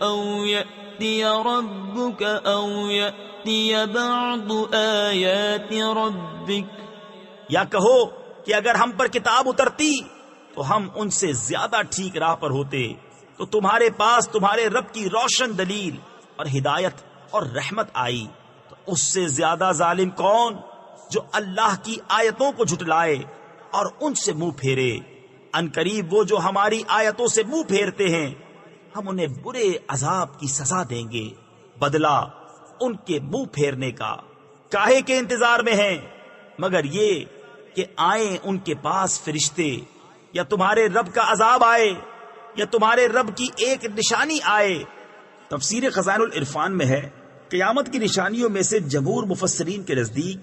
أو يأتي ربك أو يأتي بعض آيات ربك. یا کہو کہ اگر ہم پر کتاب اترتی تو ہم ان سے زیادہ ٹھیک راہ پر ہوتے. تو تمہارے پاس تمہارے رب کی روشن دلیل اور ہدایت اور رحمت آئی تو اس سے زیادہ ظالم کون جو اللہ کی آیتوں کو جھٹلائے اور ان سے منہ پھیرے. ان قریب وہ جو ہماری آیتوں سے منہ پھیرتے ہیں ہم انہیں برے عذاب کی سزا دیں گے. بدلہ ان کے منہ پھیرنے کا کاہے کے انتظار میں ہیں مگر یہ کہ آئیں ان کے پاس فرشتے یا تمہارے رب کا عذاب آئے یا تمہارے رب کی ایک نشانی آئے. تفسیر خزائن العرفان میں ہے قیامت کی نشانیوں میں سے جمہور مفسرین کے نزدیک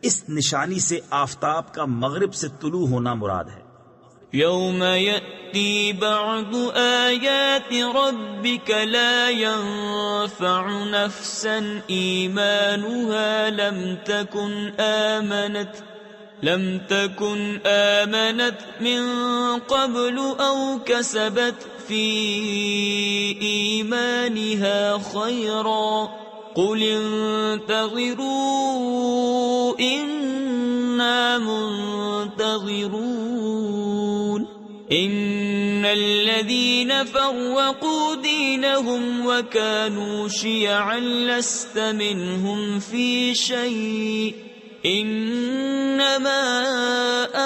اس نشانی سے آفتاب کا مغرب سے طلوع ہونا مراد ہے. يوم يأتي بعض آيات ربك لا ينفع نفسا إيمانها لم تكن آمنت من قبل أو كسبت في إيمانها خيرا قل انتظروا إنا منتظرون إن الذين فرقوا دينهم وكانوا شيعا لست منهم في شيء إنما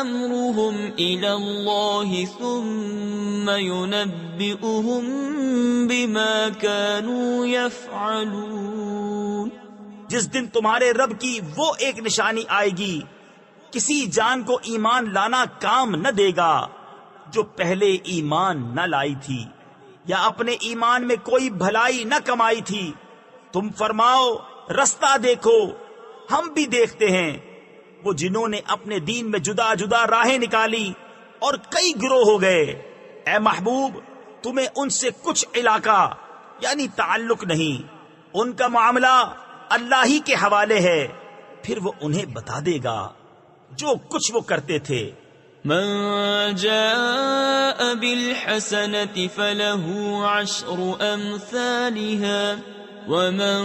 أمرهم إلى الله ثم ينبئهم بما كانوا يفعلون. جس دن تمہارے رب کی وہ ایک نشانی آئے گی کسی جان کو ایمان لانا کام نہ دے گا جو پہلے ایمان نہ لائی تھی یا اپنے ایمان میں کوئی بھلائی نہ کمائی تھی. تم فرماؤ رستہ دیکھو ہم بھی دیکھتے ہیں. وہ جنہوں نے اپنے دین میں جدا جدا راہیں نکالی اور کئی گروہ ہو گئے. اے محبوب تمہیں ان سے کچھ علاقہ یعنی تعلق نہیں. ان کا معاملہ اللہ ہی کے حوالے ہے پھر وہ انہیں بتا دے گا جو کچھ وہ کرتے تھے. من جاء بالحسنة فله 10 أمثالها ومن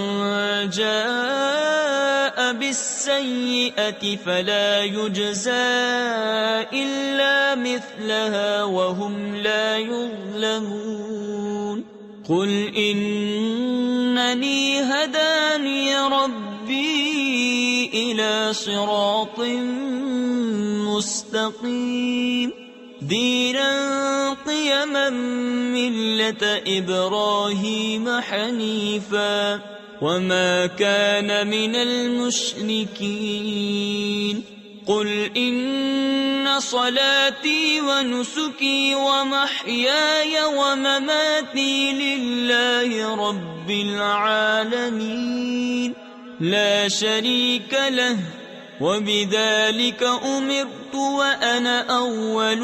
جاء بالسيئة فلا يجزى إلا مثلها وهم لا يظلمون. قل إنني هداني ربي إلى صراط مستقيم دينا قيما ملة إبراهيم حنيفا وما كان من المشركين. قل إن صلاتي ونسكي ومحياي ومماتي لله رب العالمين لا شريك له وبذلك أمرت وأنا أول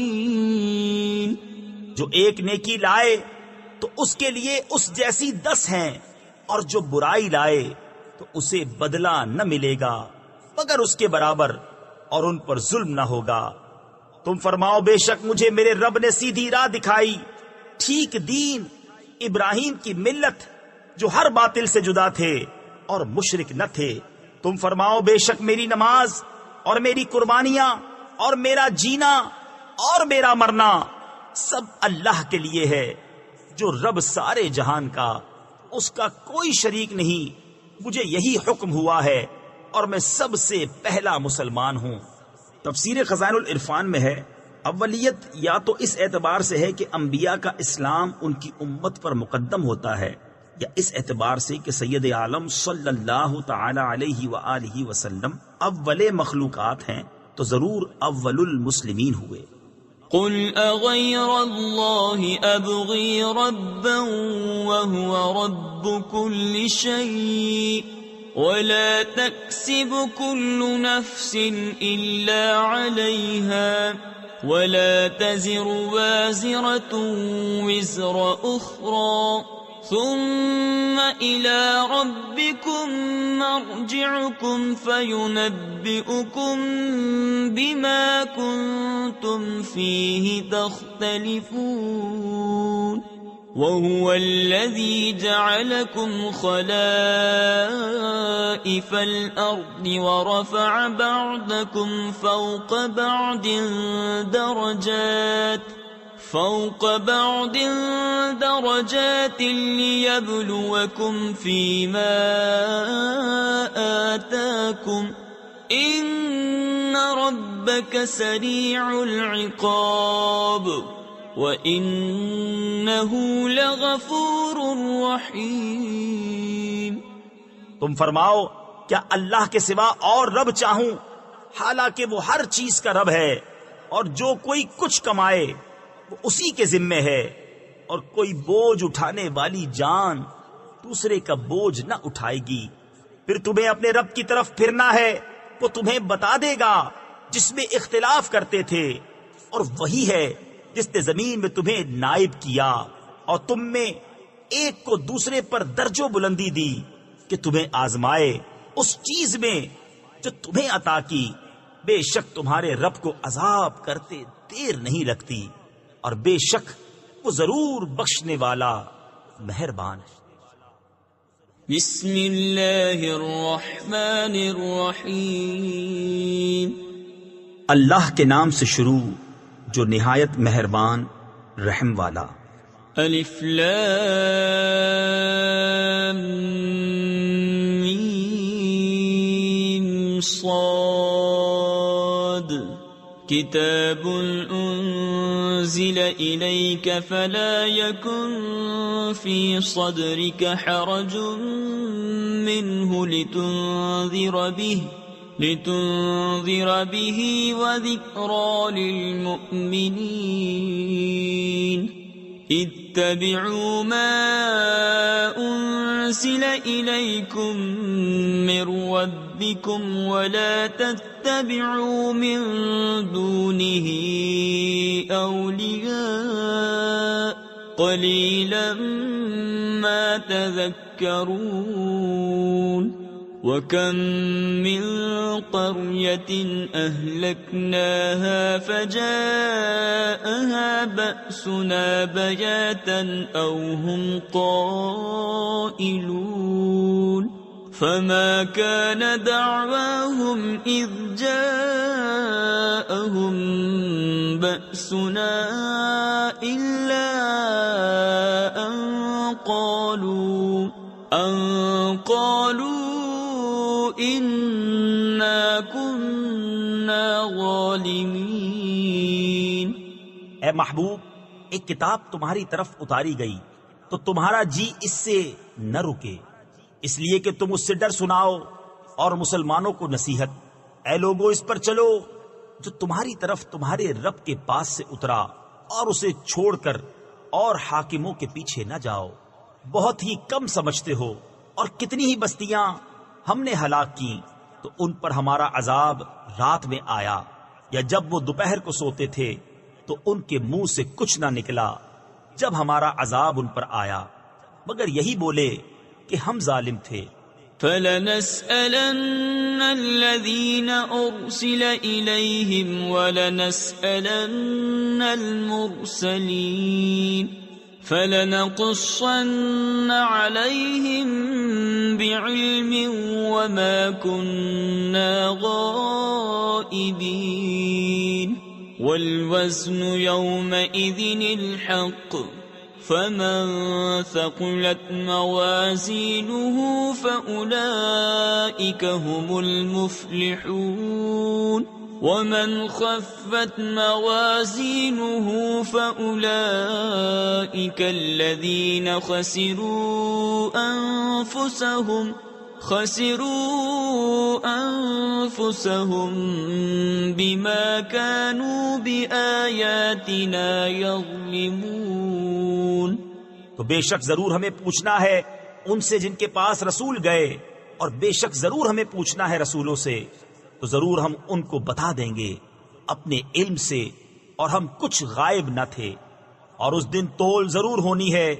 المسلمين. جو ایک نیکی لائے تو اس کے لیے اس جیسی 10 ہیں اور جو برائی لائے تو اسے بدلہ نہ ملے گا مگر اس کے برابر اور ان پر ظلم نہ ہوگا. تم فرماؤ بے شک مجھے میرے رب نے سیدھی راہ دکھائی ٹھیک دین ابراہیم کی ملت جو ہر باطل سے جدا تھے اور مشرک نہ تھے. تم فرماؤ بے شک میری نماز اور میری قربانیاں اور میرا جینا اور میرا مرنا سب اللہ کے لیے ہے جو رب سارے جہان کا، اس کا کوئی شریک نہیں، مجھے یہی حکم ہوا ہے اور میں سب سے پہلا مسلمان ہوں۔ تفسیر خزائن العرفان میں ہے، اولیت یا تو اس اعتبار سے ہے کہ انبیاء کا اسلام ان کی امت پر مقدم ہوتا ہے، یا اس اعتبار سے کہ سید عالم صلی اللہ تعالی علیہ وآلہ وسلم اول مخلوقات ہیں تو ضرور اول المسلمین ہوئے۔ قل اغیر اللہ ابغی ربا وهو رب كل شيء ولا تكسب كل نفس الا عليها ولا تزر وازرة وزر اخرى ثم إلى ربكم مرجعكم فينبئكم بما كنتم فيه تختلفون وهو الذي جعلكم خلائف الأرض ورفع بعضكم فوق بعض درجات ليبلوكم فيما آتاكم إن ربك سريع العقاب وإنه لغفور رحيم۔ تم فرماؤ کیا اللہ کے سوا اور رب چاہوں، حالانکہ وہ ہر چیز کا رب ہے، اور جو کوئی کچھ کمائے وہ اسی کے ذمے ہے، اور کوئی بوجھ اٹھانے والی جان دوسرے کا بوجھ نہ اٹھائے گی۔ پھر تمہیں اپنے رب کی طرف پھرنا ہے، وہ تمہیں بتا دے گا جس میں اختلاف کرتے تھے، اور وہی ہے جس نے زمین میں تمہیں نائب کیا اور تم میں ایک کو دوسرے پر درجہ بلندی دی کہ تمہیں آزمائے اس چیز میں جو تمہیں عطا کی۔ بے شک تمہارے رب کو عذاب کرتے دیر نہیں لگتی، اور بے شک وہ ضرور بخشنے والا مہربان ہے۔ بسم اللہ الرحمن الرحیم۔ اللہ کے نام سے شروع جو نہایت مہربان رحم والا۔ الف لام میم صاد کتاب انزل الیک فلا یکن فی صدرک حرج منه لتنذر به وذکرى للمؤمنین اتبعوا ما انزل الیکم من ربکم ولا تتبعوا من دونه اولیاء قلیلا ما تذکرون وَكَمْ مِنْ قَرْيَةٍ أَهْلَكْنَاهَا فَجَاءَهَا بَأْسُنَا بَيَاتًا أَوْ هُمْ قَائِلُونَ فَمَا كَانَ دَعْوَاهُمْ إِذْ جَاءَهُمْ بَأْسُنَا إِلَّا أَنْ قَالُوا اِنَّا كُنَّا ظَالِمِينَ۔ اے محبوب، ایک کتاب تمہاری طرف اتاری گئی تو تمہارا جی اس سے نہ رکے، اس لیے کہ تم اس سے ڈر سناؤ اور مسلمانوں کو نصیحت۔ اے لوگو، اس پر چلو جو تمہاری طرف تمہارے رب کے پاس سے اترا، اور اسے چھوڑ کر اور حاکموں کے پیچھے نہ جاؤ۔ بہت ہی کم سمجھتے ہو، اور کتنی ہی بستیاں ہم نے ہلاک کی تو ان پر ہمارا عذاب رات میں آیا، یا جب وہ دوپہر کو سوتے تھے تو ان کے منہ سے کچھ نہ نکلا جب ہمارا عذاب ان پر آیا، مگر یہی بولے کہ ہم ظالم تھے۔ فَلَنَسْأَلَنَّ الَّذِينَ أُرْسِلَ إِلَيْهِمْ وَلَنَسْأَلَنَّ الْمُرْسَلِينَ فَلَنَقُصَّنَّ عَلَيْهِمْ بِعِلْمٍ وَمَا كُنَّا غَائِبِينَ وَالْوَزْنُ يَوْمَئِذٍ الْحَقُّ فمن ثقلت موازينه فأولئك هم المفلحون ومن خفت موازينه فأولئك الذين خسروا أنفسهم بما كانوا بآياتنا يظلمون. تو بے شک ضرور ہمیں پوچھنا ہے ان سے جن کے پاس رسول گئے، اور بے شک ضرور ہمیں پوچھنا ہے رسولوں سے، تو ضرور ہم ان کو بتا دیں گے اپنے علم سے، اور ہم کچھ غائب نہ تھے. اور اس دن تول ضرور ہونی ہے،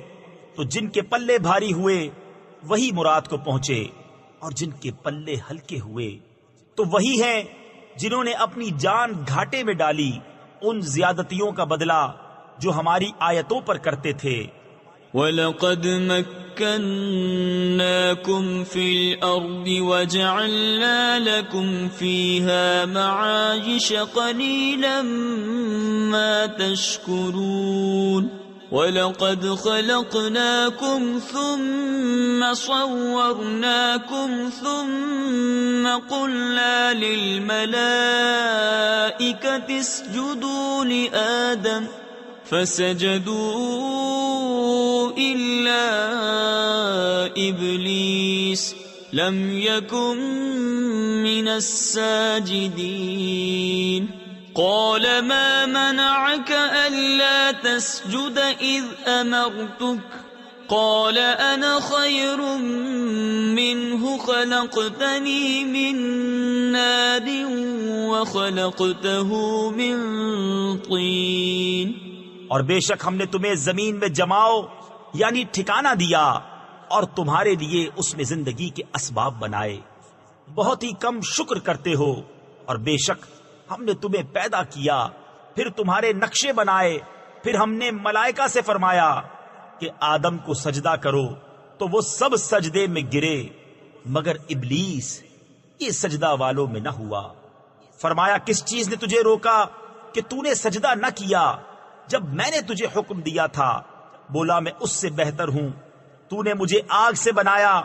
تو جن کے پلے بھاری ہوئے وہی مراد کو پہنچے، اور جن کے پلے ہلکے ہوئے تو وہی ہیں جنہوں نے اپنی جان گھاٹے میں ڈالی ان زیادتیوں کا بدلہ جو ہماری آیتوں پر کرتے تھے. وَلَقَدْ مَكَّنَّاكُمْ فِي الْأَرْضِ وَجَعَلْنَا لَكُمْ فِيهَا مَعَايِشَ قَلِيلًا مَا تَشْكُرُونَ. وَلَقَدْ خَلَقْنَاكُمْ ثُمَّ صَوَّرْنَاكُمْ ثُمَّ قُلْنَا لِلْمَلَائِكَةِ اسْجُدُوا لِآدَمَ فسجدوا إلا إبليس لم يكن من الساجدين. قال ما منعك ألا تسجد إذ أمرتك قال أنا خير منه خلقتني من نار وخلقته من طين. اور بے شک ہم نے تمہیں زمین میں جماؤ یعنی ٹھکانہ دیا، اور تمہارے لیے اس میں زندگی کے اسباب بنائے. بہت ہی کم شکر کرتے ہو. اور بے شک ہم نے تمہیں پیدا کیا، پھر تمہارے نقشے بنائے، پھر ہم نے ملائکہ سے فرمایا کہ آدم کو سجدہ کرو، تو وہ سب سجدے میں گرے مگر ابلیس یہ سجدہ والوں میں نہ ہوا. فرمایا کس چیز نے تجھے روکا کہ تو نے سجدہ نہ کیا جب میں نے تجھے حکم دیا تھا؟ بولا میں اس سے بہتر ہوں، تو نے مجھے آگ سے بنایا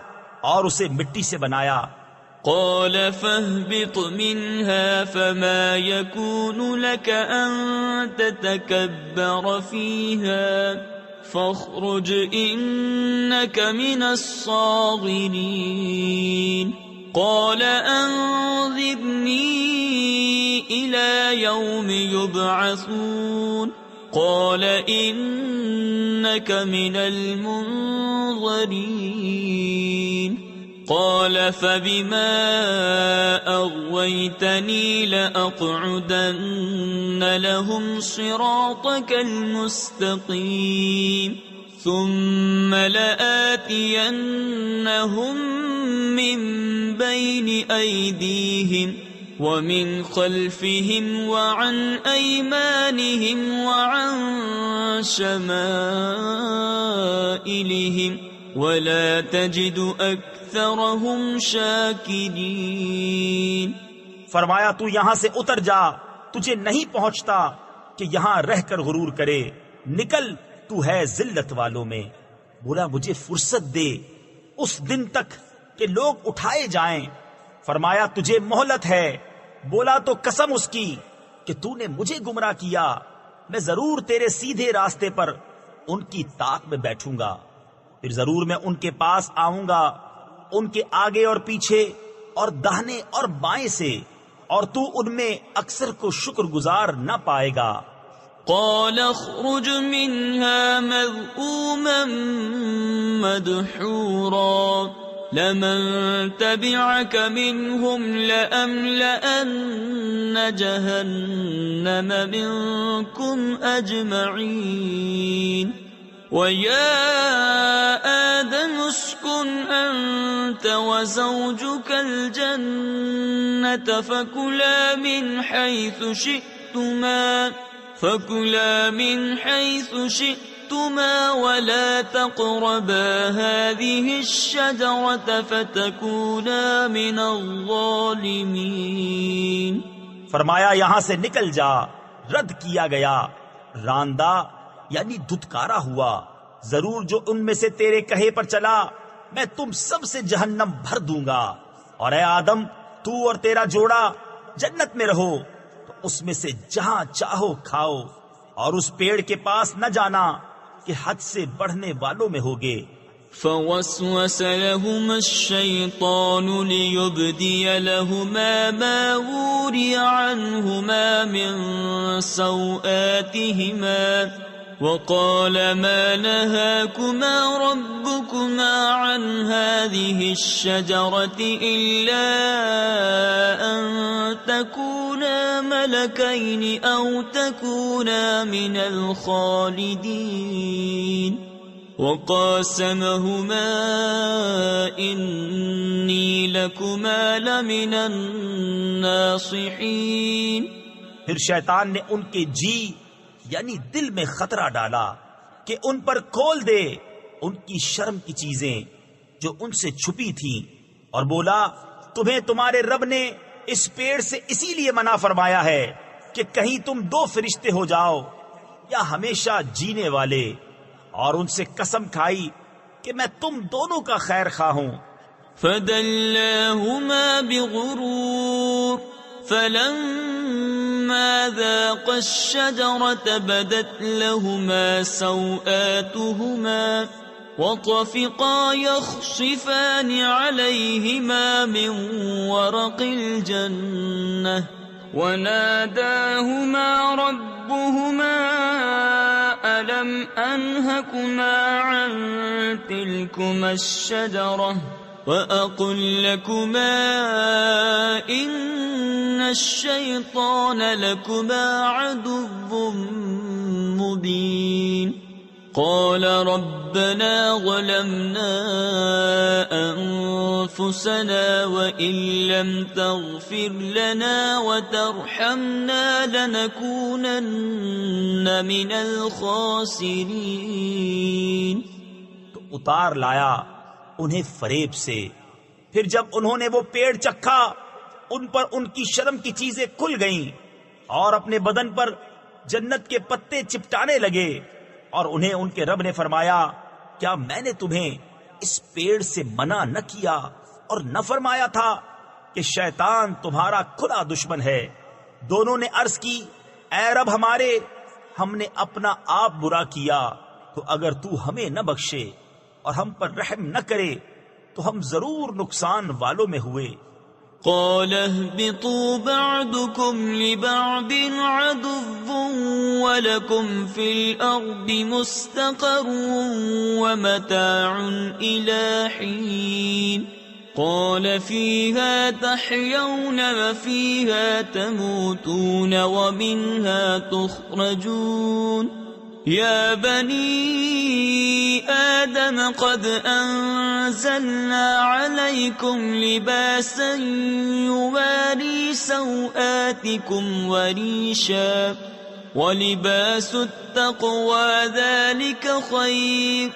اور اسے مٹی سے بنایا. قال فاهبط منها فما يكون لك أن تتكبر فيها فاخرج إنك من الصاغرين. قال أنظرني إلى يوم يبعثون. قال إنك من المنظرين. قال فبما أغويتني لأقعدن لهم صراطك المستقيم ثم لآتينهم من بين أيديهم ومن خلفهم وعن أيمانهم وعن شمائلهم ولا تجد أكثرهم شاكرين. فرمایا تو یہاں سے اتر جا، تجھے نہیں پہنچتا کہ یہاں رہ کر غرور کرے. نکل، تو ہے ذلت والوں میں. بولا مجھے فرصت دے اس دن تک کہ لوگ اٹھائے جائیں. فرمایا تجھے مہلت ہے. بولا تو قسم اس کی کہ تو نے مجھے گمراہ کیا، میں ضرور تیرے سیدھے راستے پر ان کی طاق میں بیٹھوں گا، پھر ضرور میں ان کے پاس آؤں گا، ان کے آگے اور پیچھے اور داہنے اور بائیں سے، اور تو ان میں اکثر کو شکر گزار نہ پائے گا. قال اخرج منها مذءوما مدحورا لمن تبعك منهم لأملأن جهنم منكم أجمعين. ويا آدم اسكن أنت وزوجك الجنة فكلا من حيث شئتما ولا تقربا هذه الشجرة فتكونا من الظالمين. فرمایا یہاں سے نکل جا. رد کیا گیا، راندہ یعنی دھتکارا ہوا، ضرور جو ان میں سے تیرے کہے پر چلا میں تم سب سے جہنم بھر دوں گا، اور اے آدم تو اور تیرا جوڑا جنت میں رہو، تو اس میں سے جہاں چاہو کھاؤ، اور اس پیڑ کے پاس نہ جانا کہ حد سے بڑھنے والوں میں ہوگے۔ فوسوس لهما الشيطان ليبدي لهما ما وري عنهما من سوآتهما وقال ما نهاكما ربكما عن هذه الشجرة إلا أن تكونا ملكين أو تكونا من الخالدين وقاسمهما إني لكما لمن الناصحين۔ پھر شیطان نے ان کے جی یعنی دل میں خطرہ ڈالا کہ ان پر کھول دے ان کی شرم کی چیزیں جو ان سے چھپی تھیں، اور بولا تمہیں تمہارے رب نے اس پیڑ سے اسی لیے منع فرمایا ہے کہ کہیں تم دو فرشتے ہو جاؤ یا ہمیشہ جینے والے، اور ان سے قسم کھائی کہ میں تم دونوں کا خیر خواہ ہوں۔ فدلاهما بغرور فلما ذاقا الشجرة بدت لهما سوآتهما وطفقا يخصفان عليهما من ورق الجنة وناداهما ربهما ألم أنهكما عن تلكما الشجرة وأقل لكما إن الشيطان لكما عدو مبين قال ربنا ظلمنا أنفسنا وإن لم تغفر لنا وترحمنا لنكونن من الخاسرين۔ تو اتار لایا انہیں فریب سے، پھر جب انہوں نے وہ پیڑ چکھا ان پر ان کی شرم کی چیزیں کھل گئیں اور اپنے بدن پر جنت کے پتے چپٹانے لگے، اور انہیں ان کے رب نے فرمایا کیا میں نے تمہیں اس پیڑ سے منع نہ کیا اور نہ فرمایا تھا کہ شیطان تمہارا کھلا دشمن ہے؟ دونوں نے عرض کی اے رب ہمارے، ہم نے اپنا آپ برا کیا، تو اگر تو ہمیں نہ بخشے اور ہم پر رحم نہ کرے تو ہم ضرور نقصان والوں میں ہوئے۔ قال اهبطوا بعضكم لبعض عدو ولكم في الأرض مستقر ومتاع إلى حين قال فيها تحيون وفيها تموتون ومنها تخرجون يا بني آدم قد أنزلنا عليكم لباسا يواري سوآتكم وريشا ولباس التقوى ذلك خير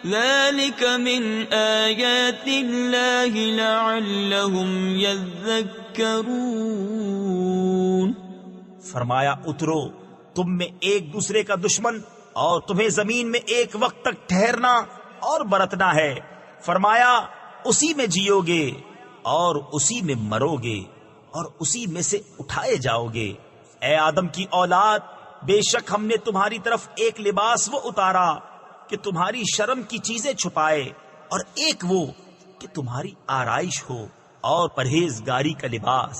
ذلك من آيات الله لعلهم يذكرون۔ فرمایا اترو، تم میں ایک دوسرے کا دشمن اور تمہیں زمین میں ایک وقت تک ٹھہرنا اور برتنا ہے۔ فرمایا اسی میں جیو گے اور اسی میں مرو گے اور اسی میں سے اٹھائے جاؤ گے۔ اے آدم کی اولاد، بے شک ہم نے تمہاری طرف ایک لباس وہ اتارا کہ تمہاری شرم کی چیزیں چھپائے، اور ایک وہ کہ تمہاری آرائش ہو، اور پرہیزگاری کا لباس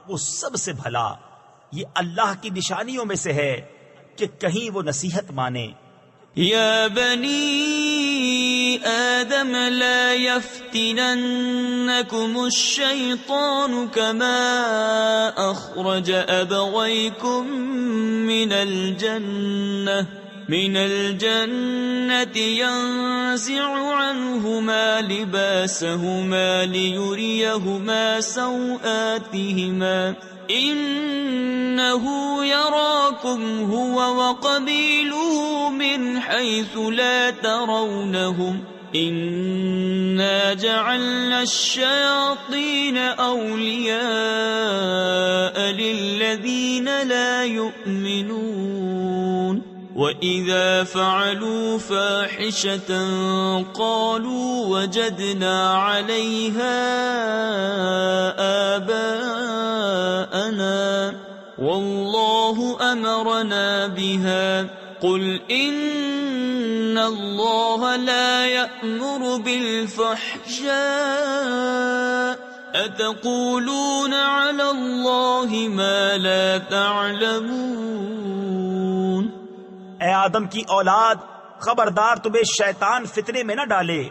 وہ سب سے بھلا۔ یہ اللہ کی نشانیوں میں سے ہے کہ کہیں وہ نصیحت مانے۔ یا بنی آدم لا يفتننكم الشيطان كما أخرج أبويكم من الجنة ينزع عنهما لباسهما ليريهما سوآتهما إنه يراكم هو وقبيله من حيث لا ترونهم إنا جعلنا الشياطين أولياء للذين لا يؤمنون وَإِذَا فَعَلُوا فَاحِشَةً قَالُوا وَجَدْنَا عَلَيْهَا آبَاءَنَا وَاللَّهُ أَمَرَنَا بِهَا قُلْ إِنَّ اللَّهَ لَا يَأْمُرُ بِالْفَحْشَاءِ أَتَقُولُونَ عَلَى اللَّهِ مَا لَا تَعْلَمُونَ۔ اے آدم کی اولاد، خبردار تمہیں شیطان فتنے میں نہ ڈالے،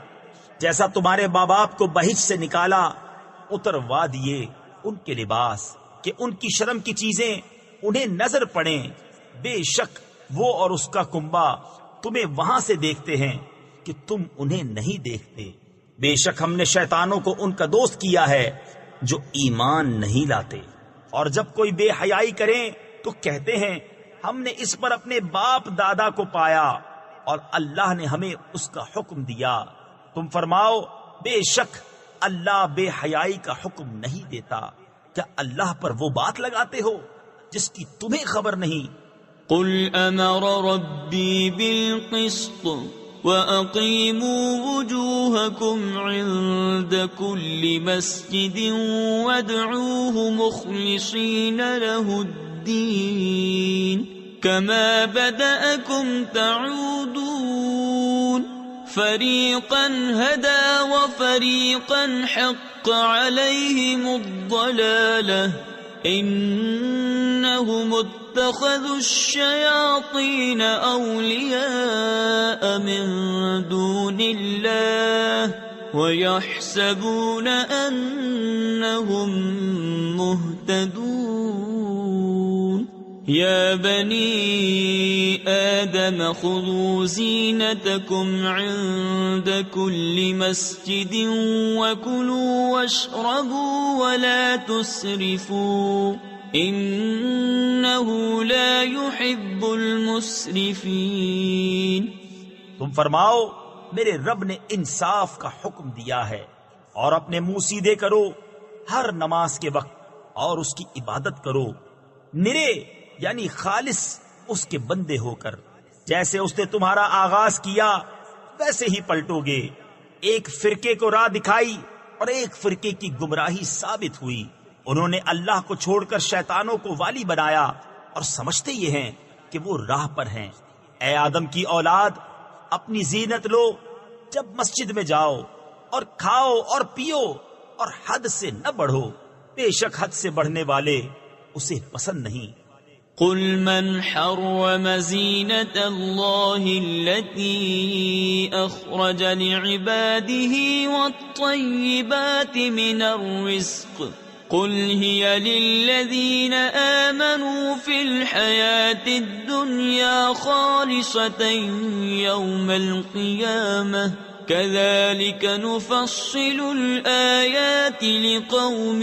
جیسا تمہارے ماں باپ کو بہشت سے نکالا اتروا دیے ان کے لباس کہ ان کی شرم کی چیزیں انہیں نظر پڑیں، بے شک وہ اور اس کا کنبہ تمہیں وہاں سے دیکھتے ہیں کہ تم انہیں نہیں دیکھتے۔ بے شک ہم نے شیطانوں کو ان کا دوست کیا ہے جو ایمان نہیں لاتے، اور جب کوئی بے حیائی کریں تو کہتے ہیں ہم نے اس پر اپنے باپ دادا کو پایا اور اللہ نے ہمیں اس کا حکم دیا۔ تم فرماؤ بے شک اللہ بے حیائی کا حکم نہیں دیتا، کیا اللہ پر وہ بات لگاتے ہو جس کی تمہیں خبر نہیں؟ قل امر ربی بالقسط وَأَقِيمُوا وُجُوهَكُمْ عِندَ كُلِّ مَسْجِدٍ وَادْعُوهُ مُخْلِصِينَ لَهُ الدِّينَ كَمَا بَدَأَكُمْ تَعُودُونَ فَرِيقًا هَدَى وَفَرِيقًا حَقَّ عَلَيْهِمُ الضَّلَالَةُ إِنَّهُمُ اتَّخَذُوا الشَّيَاطِينَ أَوْلِيَاءَ مِن دُونِ اللَّهِ وَيَحْسَبُونَ أَنَّهُمْ مُهْتَدُونَ يَا بَنِي آدَمَ خُذُوا زِينَتَكُمْ عِندَ كُلِّ مَسْجِدٍ وَكُلُوا وَاشْرَبُوا وَلَا تُسْرِفُوا إِنَّهُ لَا يُحِبُّ الْمُسْرِفِينَ۔ تم فرماؤ میرے رب نے انصاف کا حکم دیا ہے، اور اپنے منہ سیدھے کرو ہر نماز کے وقت، اور اس کی عبادت کرو نرے یعنی خالص اس کے بندے ہو کر، جیسے اس نے تمہارا آغاز کیا ویسے ہی پلٹو گے۔ ایک فرقے کو راہ دکھائی اور ایک فرقے کی گمراہی ثابت ہوئی، انہوں نے اللہ کو چھوڑ کر شیطانوں کو والی بنایا اور سمجھتے یہ ہیں کہ وہ راہ پر ہیں۔ اے آدم کی اولاد، اپنی زینت لو جب مسجد میں جاؤ، اور کھاؤ اور پیو اور حد سے نہ بڑھو، بے شک حد سے بڑھنے والے اسے پسند نہیں۔ قل من حرم زینة اللہ التي اخرج لعباده والطیبات من الرزق قل هي للذین آمنوا في الحياة الدنيا خالصة يوم القيامة كذلك نفصل الآيات لقوم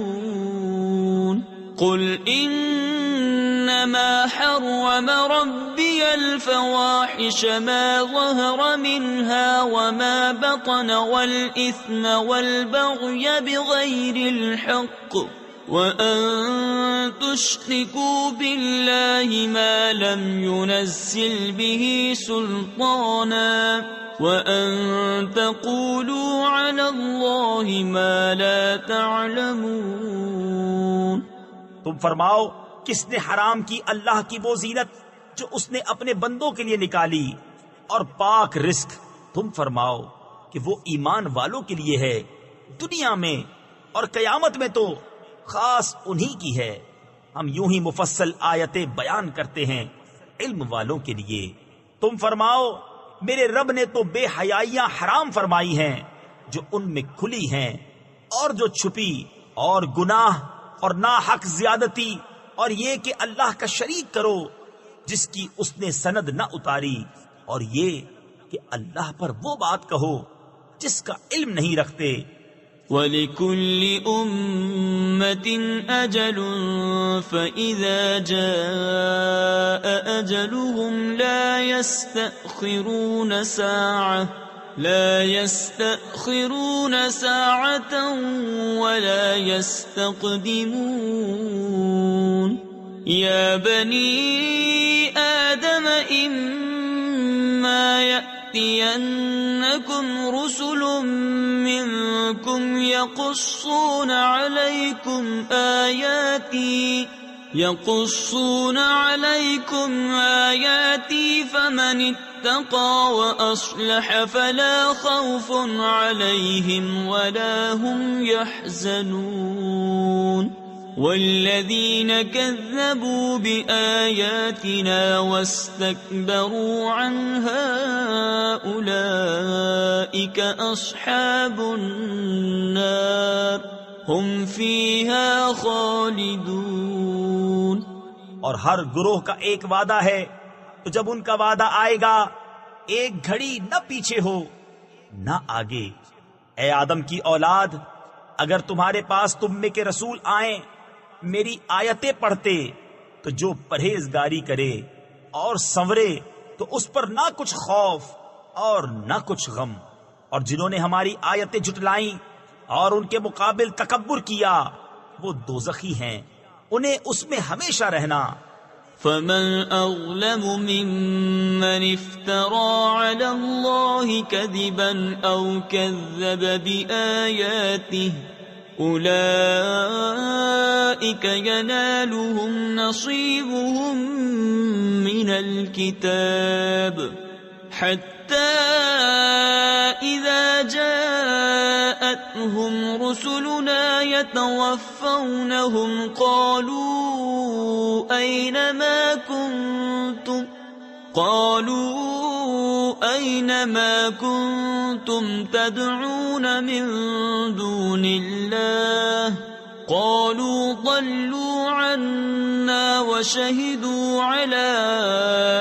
يعلمون قل إنما حرم ربي الفواحش ما ظهر منها وما بطن والإثم والبغي بغير الحق وأن تشركوا بالله ما لم ينزل به سلطانا وأن تقولوا على الله ما لا تعلمون۔ تم فرماؤ کس نے حرام کی اللہ کی وہ زینت جو اس نے اپنے بندوں کے لیے نکالی اور پاک رزق؟ تم فرماؤ کہ وہ ایمان والوں کے لیے ہے، دنیا میں اور قیامت میں تو خاص انہی کی ہے۔ ہم یوں ہی مفصل آیتیں بیان کرتے ہیں علم والوں کے لیے۔ تم فرماؤ میرے رب نے تو بے حیائیاں حرام فرمائی ہیں جو ان میں کھلی ہیں اور جو چھپی، اور گناہ اور ناحق زیادتی، اور یہ کہ اللہ کا شریک کرو جس کی اس نے سند نہ اتاری، اور یہ کہ اللہ پر وہ بات کہو جس کا علم نہیں رکھتے۔ وَلِكُلِّ أُمَّةٍ أَجَلٌ فَإِذَا جَاءَ أَجَلُهُمْ لَا يَسْتَأْخِرُونَ سَاعَةً وَلَا يَسْتَقْدِمُونَ۔ يا بني آدم إما يأتينكم رسل منكم يقصون عليكم آياتي فمن اتقى وأصلح فلا خوف عليهم ولا هم يحزنون والذين كذبوا بآياتنا واستكبروا عنها أولئك أصحاب النار هم فيها خالدون. اور ہر گروہ کا ایک وعدہ ہے، تو جب ان کا وعدہ آئے گا ایک گھڑی نہ پیچھے ہو نہ آگے. اے آدم کی اولاد، اگر تمہارے پاس تم میں کے رسول آئیں میری آیتیں پڑھتے تو جو پرہیزگاری کرے اور سنورے تو اس پر نہ کچھ خوف اور نہ کچھ غم، اور جنہوں نے ہماری آیتیں جھٹلائیں اور ان کے مقابل تکبر کیا وہ دوزخی ہیں، انہیں اس میں ہمیشہ رہنا. فمن أظلم ممن افترى على الله كذبا أو كذب بآياته أولئك ينالهم نصيبهم من الكتاب حتى إذا جاءتهم رسلنا يتوفونهم قالوا أين ما كنتم تدعون من دون الله قالوا ضلوا عنا وشهدوا على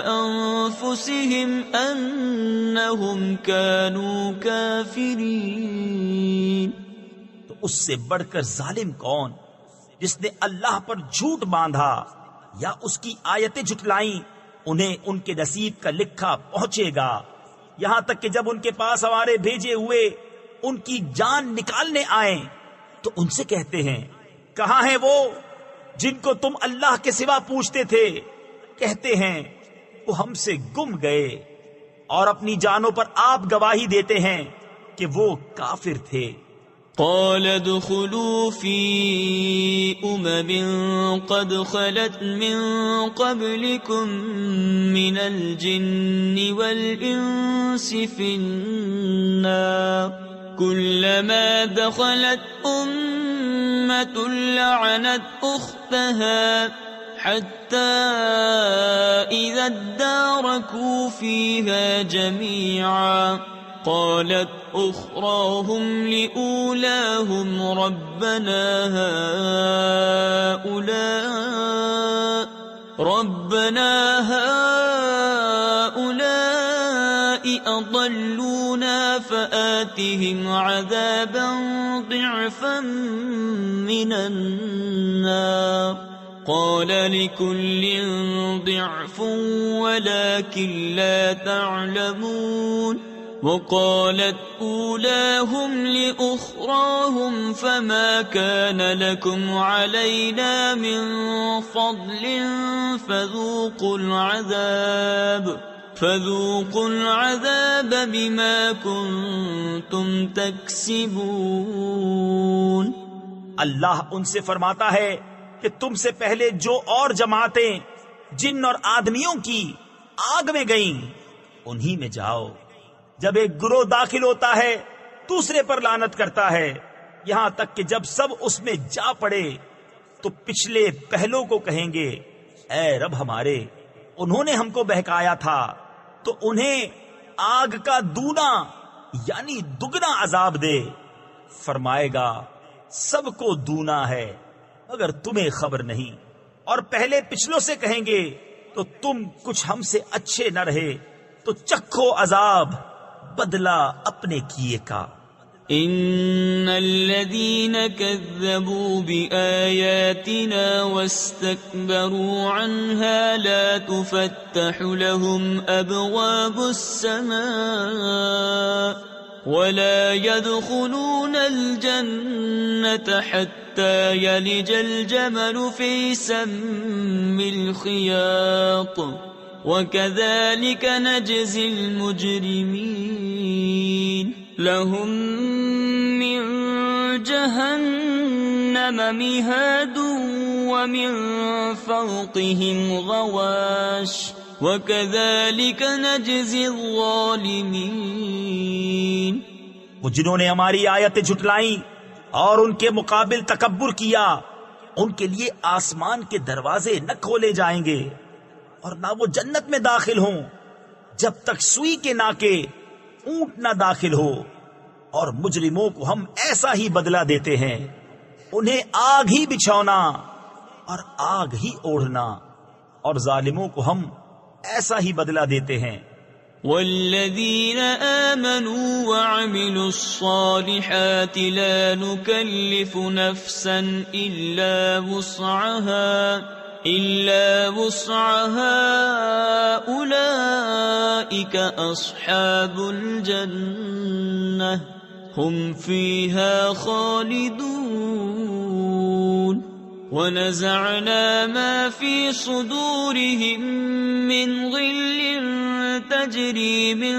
أنفسهم أنهم كانوا كافرين. تو اس سے بڑھ کر ظالم کون جس نے اللہ پر جھوٹ باندھا یا اس کی آیتیں جھٹلائیں؟ انہیں ان کے نصیب کا لکھا پہنچے گا، یہاں تک کہ جب ان کے پاس ہمارے بھیجے ہوئے ان کی جان نکالنے آئیں تو ان سے کہتے ہیں کہاں ہیں وہ جن کو تم اللہ کے سوا پوچھتے تھے؟ کہتے ہیں وہ ہم سے گم گئے، اور اپنی جانوں پر آپ گواہی دیتے ہیں کہ وہ کافر تھے. قال ادخلوا في قد خلت من قبلكم من الجن والإنس في النار كلما دخلت أمة لعنت أختها حتى إذا اداركوا فيها جميعا قالت أخراهم لأولاهم ربنا هؤلاء أضلونا فآتهم عذابا ضعفا من النار قال لكل ضعف ولكن لا تعلمون وقالت أولاهم لأخراهم فما كان لكم علينا من فضل فذوقوا العذاب بما كنتم تكسبون. اللہ ان سے فرماتا ہے کہ تم سے پہلے جو اور جماعتیں جن اور آدمیوں کی آگ میں گئیں انہی میں جاؤ. جب ایک گروہ داخل ہوتا ہے دوسرے پر لعنت کرتا ہے، یہاں تک کہ جب سب اس میں جا پڑے تو پچھلے پہلوں کو کہیں گے اے رب ہمارے، انہوں نے ہم کو بہکایا تھا تو انہیں آگ کا دونا یعنی دگنا عذاب دے. فرمائے گا سب کو دونا ہے مگر تمہیں خبر نہیں. اور پہلے پچھلوں سے کہیں گے تو تم کچھ ہم سے اچھے نہ رہے تو چکھو عذاب بدلہ اپنے کیے کا. ان الذين كذبوا بآياتنا واستكبروا عنها لا تفتح لهم ابواب السماء ولا يدخلون الجنة حتى يلج الجمل في سم الخياط وكذلك نجزي المجرمين لهم من جهنم مهاد ومن فوقهم غواش وَكَذَلِكَ نَجْزِي الظَّالِمِينَ وہ جنہوں نے ہماری آیتیں جھٹلائیں اور ان کے مقابل تکبر کیا، ان کے لیے آسمان کے دروازے نہ کھولے جائیں گے اور نہ وہ جنت میں داخل ہوں جب تک سوئی کے ناکے اونٹ نہ داخل ہو، اور مجرموں کو ہم ایسا ہی بدلہ دیتے ہیں، انہیں آگ ہی بچھونا اور آگ ہی اوڑھنا، اور ظالموں کو ہم ایسا ہی بدلہ دیتے ہیں۔ والذین آمنوا وعملوا الصالحات لا نکلف نفسا الا وسعها اولئک اصحاب الجنہ هم فیہا خالدون ونزعنا ما في صدورهم من غل تجري من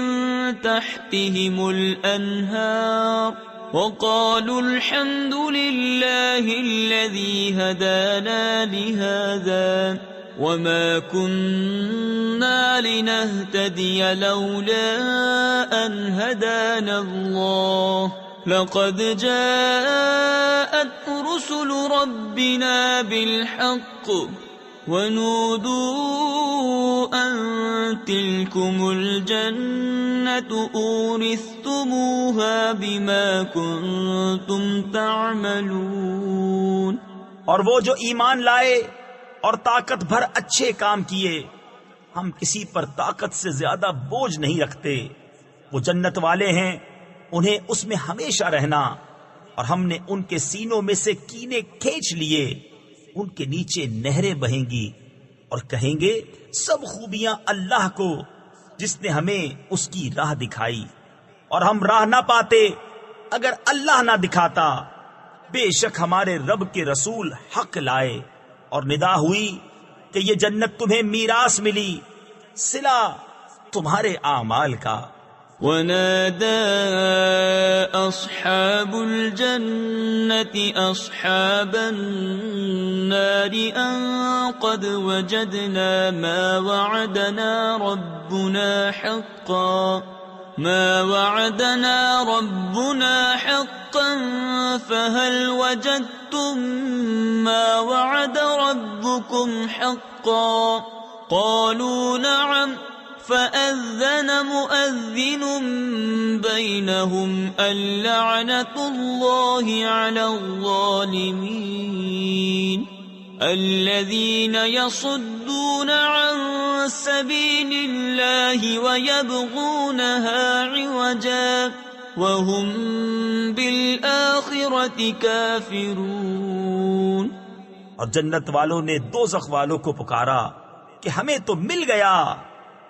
تحتهم الأنهار وقالوا الحمد لله الذي هدانا لهذا وما كنا لنهتدي لولا أن هدانا الله لقد جاءت رسل ربنا بالحق ونودوا أن تلكم الجنة أورثتموها بما كنتم تعملون۔ اور وہ جو ایمان لائے اور طاقت بھر اچھے کام کیے، ہم کسی پر طاقت سے زیادہ بوجھ نہیں رکھتے، وہ جنت والے ہیں، انہیں اس میں ہمیشہ رہنا، اور ہم نے ان کے سینوں میں سے کینے کھینچ لیے، ان کے نیچے نہریں بہیں گی، اور کہیں گے سب خوبیاں اللہ کو جس نے ہمیں اس کی راہ دکھائی، اور ہم راہ نہ پاتے اگر اللہ نہ دکھاتا۔ بے شک ہمارے رب کے رسول حق لائے، اور ندا ہوئی کہ یہ جنت تمہیں میراث ملی، صلہ تمہارے اعمال کا۔ ونادى أصحاب الجنة أصحاب النار أن قد وجدنا ما وعدنا ربنا حقا فهل وجدتم ما وعد ربكم حقا قالوا نعم فأذن مؤذن بينهم اللعنة الله على الظالمين الذين يصدون عن سبيل الله ويبغونها عوجا وهم بالآخرة كافرون۔ اور جنت والوں نے دوزخ والوں کو پکارا کہ ہمیں تو مل گیا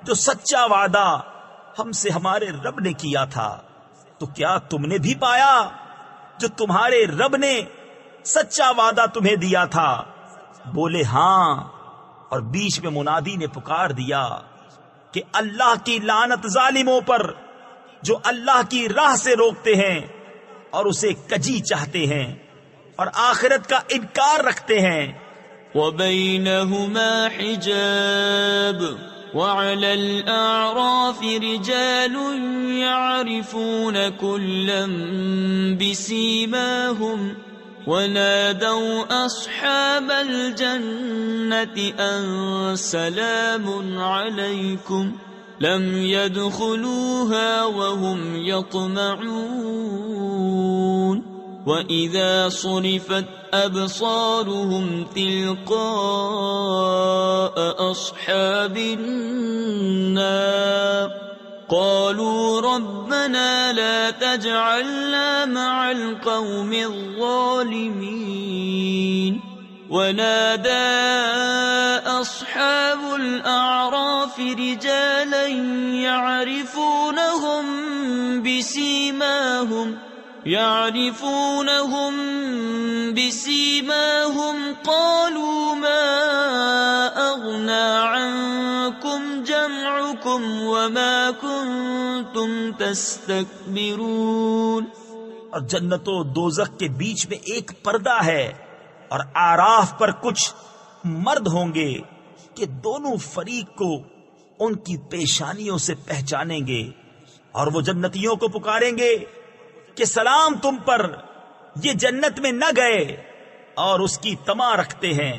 جو سچا وعدہ ہم سے ہمارے رب نے کیا تھا، تو کیا تم نے بھی پایا جو تمہارے رب نے سچا وعدہ تمہیں دیا تھا؟ بولے ہاں، اور بیچ میں منادی نے پکار دیا کہ اللہ کی لعنت ظالموں پر جو اللہ کی راہ سے روکتے ہیں اور اسے کجی چاہتے ہیں اور آخرت کا انکار رکھتے ہیں۔ وَبَيْنَهُمَا حِجَابٌ وَعَلَى الْأَعْرَافِ رِجَالٌ يَعْرِفُونَ كُلًّا بِسِيمَاهُمْ وَنَادَوْا أَصْحَابَ الْجَنَّةِ أَنْ سَلَامٌ عَلَيْكُمْ لَمْ يَدْخُلُوهَا وَهُمْ يَطْمَعُونَ وَإِذَا صُرِفَتْ أَبْصَارُهُمْ تِلْقَاءَ أَصْحَابِ النَّارِ قَالُوا رَبَّنَا لَا تَجْعَلْنَا مَعَ الْقَوْمِ الظَّالِمِينَ ونادى أصحاب أصحاب الأعراف رجالا يعرفونهم بسيماهم قالوا ما أغنى عنكم جمعكم وما كنتم تستكبرون. اور جنت و دوزخ کے بیچ میں ایک پردہ ہے، اور آراف پر کچھ مرد ہوں گے کہ دونوں فریق کو ان کی پیشانیوں سے پہچانیں گے، اور وہ جنتیوں کو پکاریں گے کہ سلام تم پر، یہ جنت میں نہ گئے اور اس کی طمع رکھتے ہیں.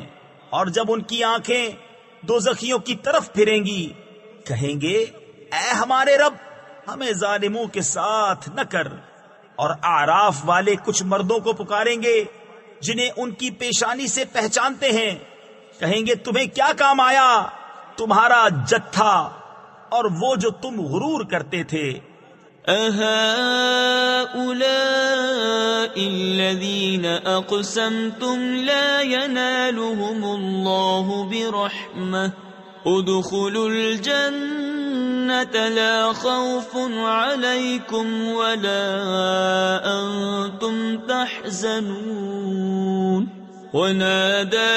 اور جب ان کی آنکھیں دوزخیوں کی طرف پھریں گی، کہیں گے اے ہمارے رب، ہمیں ظالموں کے ساتھ نہ کر. اور اعراف والے کچھ مردوں کو پکاریں گے جنہیں ان کی پیشانی سے پہچانتے ہیں، کہیں گے تمہیں کیا کام آیا تمہارا جتھا اور وہ جو تم غرور کرتے تھے. أهؤلاء الذين أقسمتم لا ينالهم الله برحمة ادخلوا الجنة لا خوف عليكم ولا أنتم تحزنون. ونادى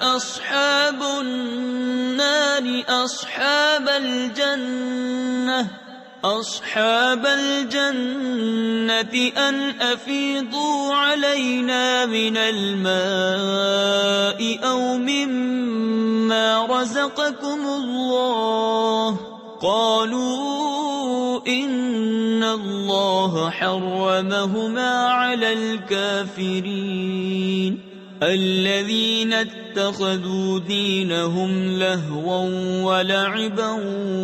أصحاب النار أصحاب الجنة أن أفيضوا علينا من الماء أو مما رزقكم الله قالوا إن الله حرمهما على الكافرين. الذين اتخذوا دينهم لهوا ولعبا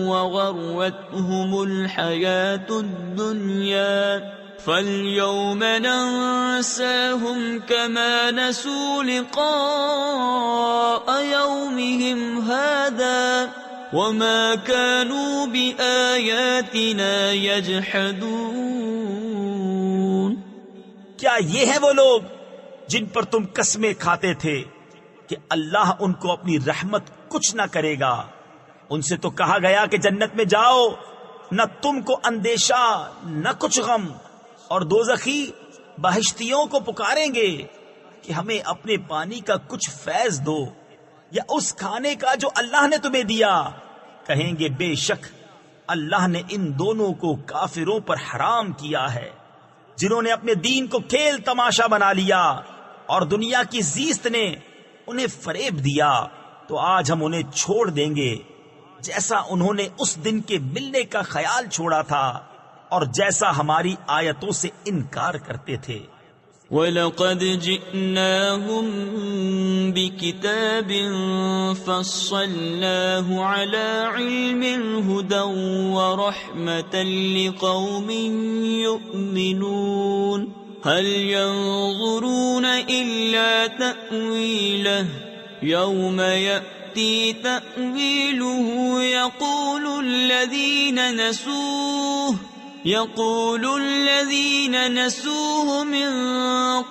وغرتهم الحياة الدنيا فاليوم ننساهم كما نسوا لقاء يومهم هذا وما كانوا بآياتنا يجحدون. کیا یہ ہے وہ لوگ جن پر تم قسمیں کھاتے تھے کہ اللہ ان کو اپنی رحمت کچھ نہ کرے گا؟ ان سے تو کہا گیا کہ جنت میں جاؤ، نہ تم کو اندیشہ نہ کچھ غم. اور دوزخی بہشتیوں کو پکاریں گے کہ ہمیں اپنے پانی کا کچھ فیض دو یا اس کھانے کا جو اللہ نے تمہیں دیا. کہیں گے بے شک اللہ نے ان دونوں کو کافروں پر حرام کیا ہے، جنہوں نے اپنے دین کو کھیل تماشا بنا لیا اور دنیا کی زیست نے انہیں فریب دیا. تو آج ہم انہیں چھوڑ دیں گے جیسا انہوں نے اس دن کے ملنے کا خیال چھوڑا تھا اور جیسا ہماری آیتوں سے انکار کرتے تھے. وَلَقَدْ جِئْنَاهُمْ بِكِتَابٍ فَصَّلْنَاهُ عَلَى عِلْمٍ هُدًى وَرَحْمَةً لِقَوْمٍ يُؤْمِنُونَ. هَلْ يَنظُرُونَ إِلَّا تَأْوِيلَهُ يَوْمَ يَأْتِي تَأْوِيلُهُ يقول الذين نسوه من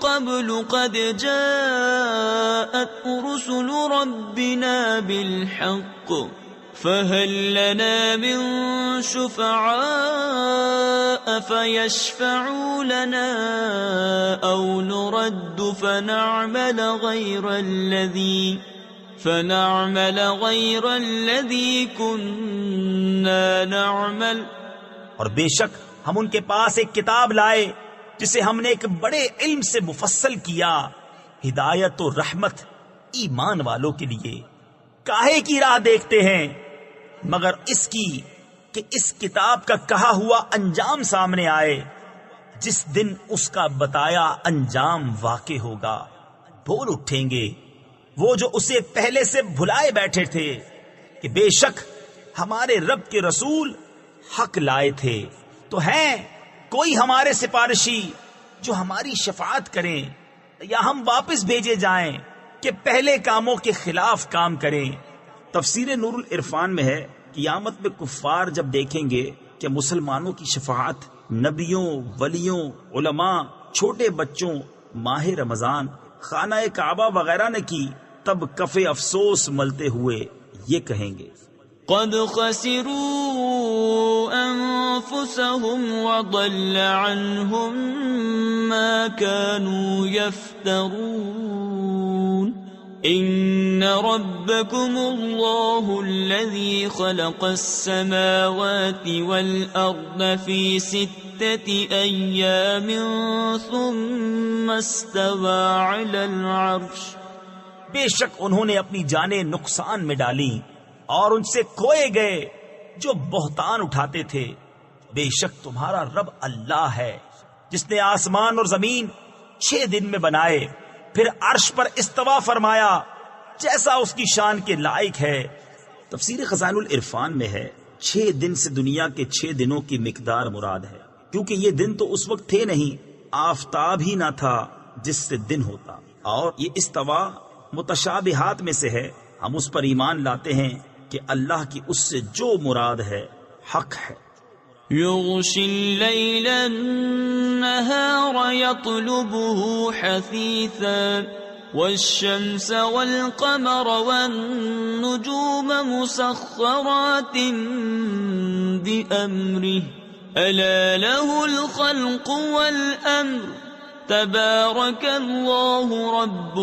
قبل قد جاءت رسل ربنا بالحق فهل لنا من شفعاء فيشفعوا لنا أو نرد فنعمل غير الذي كنا نعمل. اور بے شک ہم ان کے پاس ایک کتاب لائے جسے ہم نے ایک بڑے علم سے مفصل کیا، ہدایت و رحمت ایمان والوں کے لیے. کاہے کی راہ دیکھتے ہیں مگر اس کی کہ اس کتاب کا کہا ہوا انجام سامنے آئے، جس دن اس کا بتایا انجام واقع ہوگا. بول اٹھیں گے وہ جو اسے پہلے سے بھلائے بیٹھے تھے کہ بے شک ہمارے رب کے رسول حق لائے تھے. تو ہیں کوئی ہمارے سفارشی جو ہماری شفاعت کریں، یا ہم واپس بھیجے جائیں کہ پہلے کاموں کے خلاف کام کریں. تفسیر نور العرفان میں ہے قیامت میں کفار جب دیکھیں گے کہ مسلمانوں کی شفاعت نبیوں، ولیوں، علماء، چھوٹے بچوں، ماہ رمضان، خانہ کعبہ وغیرہ نے کی، تب کف افسوس ملتے ہوئے یہ کہیں گے، قد خسروا انفسهم وضل عنهم ما كانوا يفترون ان ربكم الله الذي خلق السماوات والارض في 6 ايام ثم استوى على العرش۔ بے شک انہوں نے اپنی جانیں نقصان میں ڈالی اور ان سے کھوئے گئے جو بہتان اٹھاتے تھے۔ بے شک تمہارا رب اللہ ہے جس نے آسمان اور زمین 6 دن میں بنائے، پھر عرش پر استوا فرمایا جیسا اس کی شان کے لائق ہے۔ تفسیر خزائن العرفان میں ہے 6 دن سے دنیا کے 6 دنوں کی مقدار مراد ہے، کیونکہ یہ دن تو اس وقت تھے نہیں، آفتاب ہی نہ تھا جس سے دن ہوتا۔ اور یہ استوا متشابہات میں سے ہے، ہم اس پر ایمان لاتے ہیں کہ اللہ کی اس سے جو مراد ہے حق ہے۔ يغشي الليل النهار يطلبه حثيثا والشمس والقمر والنجوم مسخرات بأمره ألا له الخلق والأمر تبارك الله رب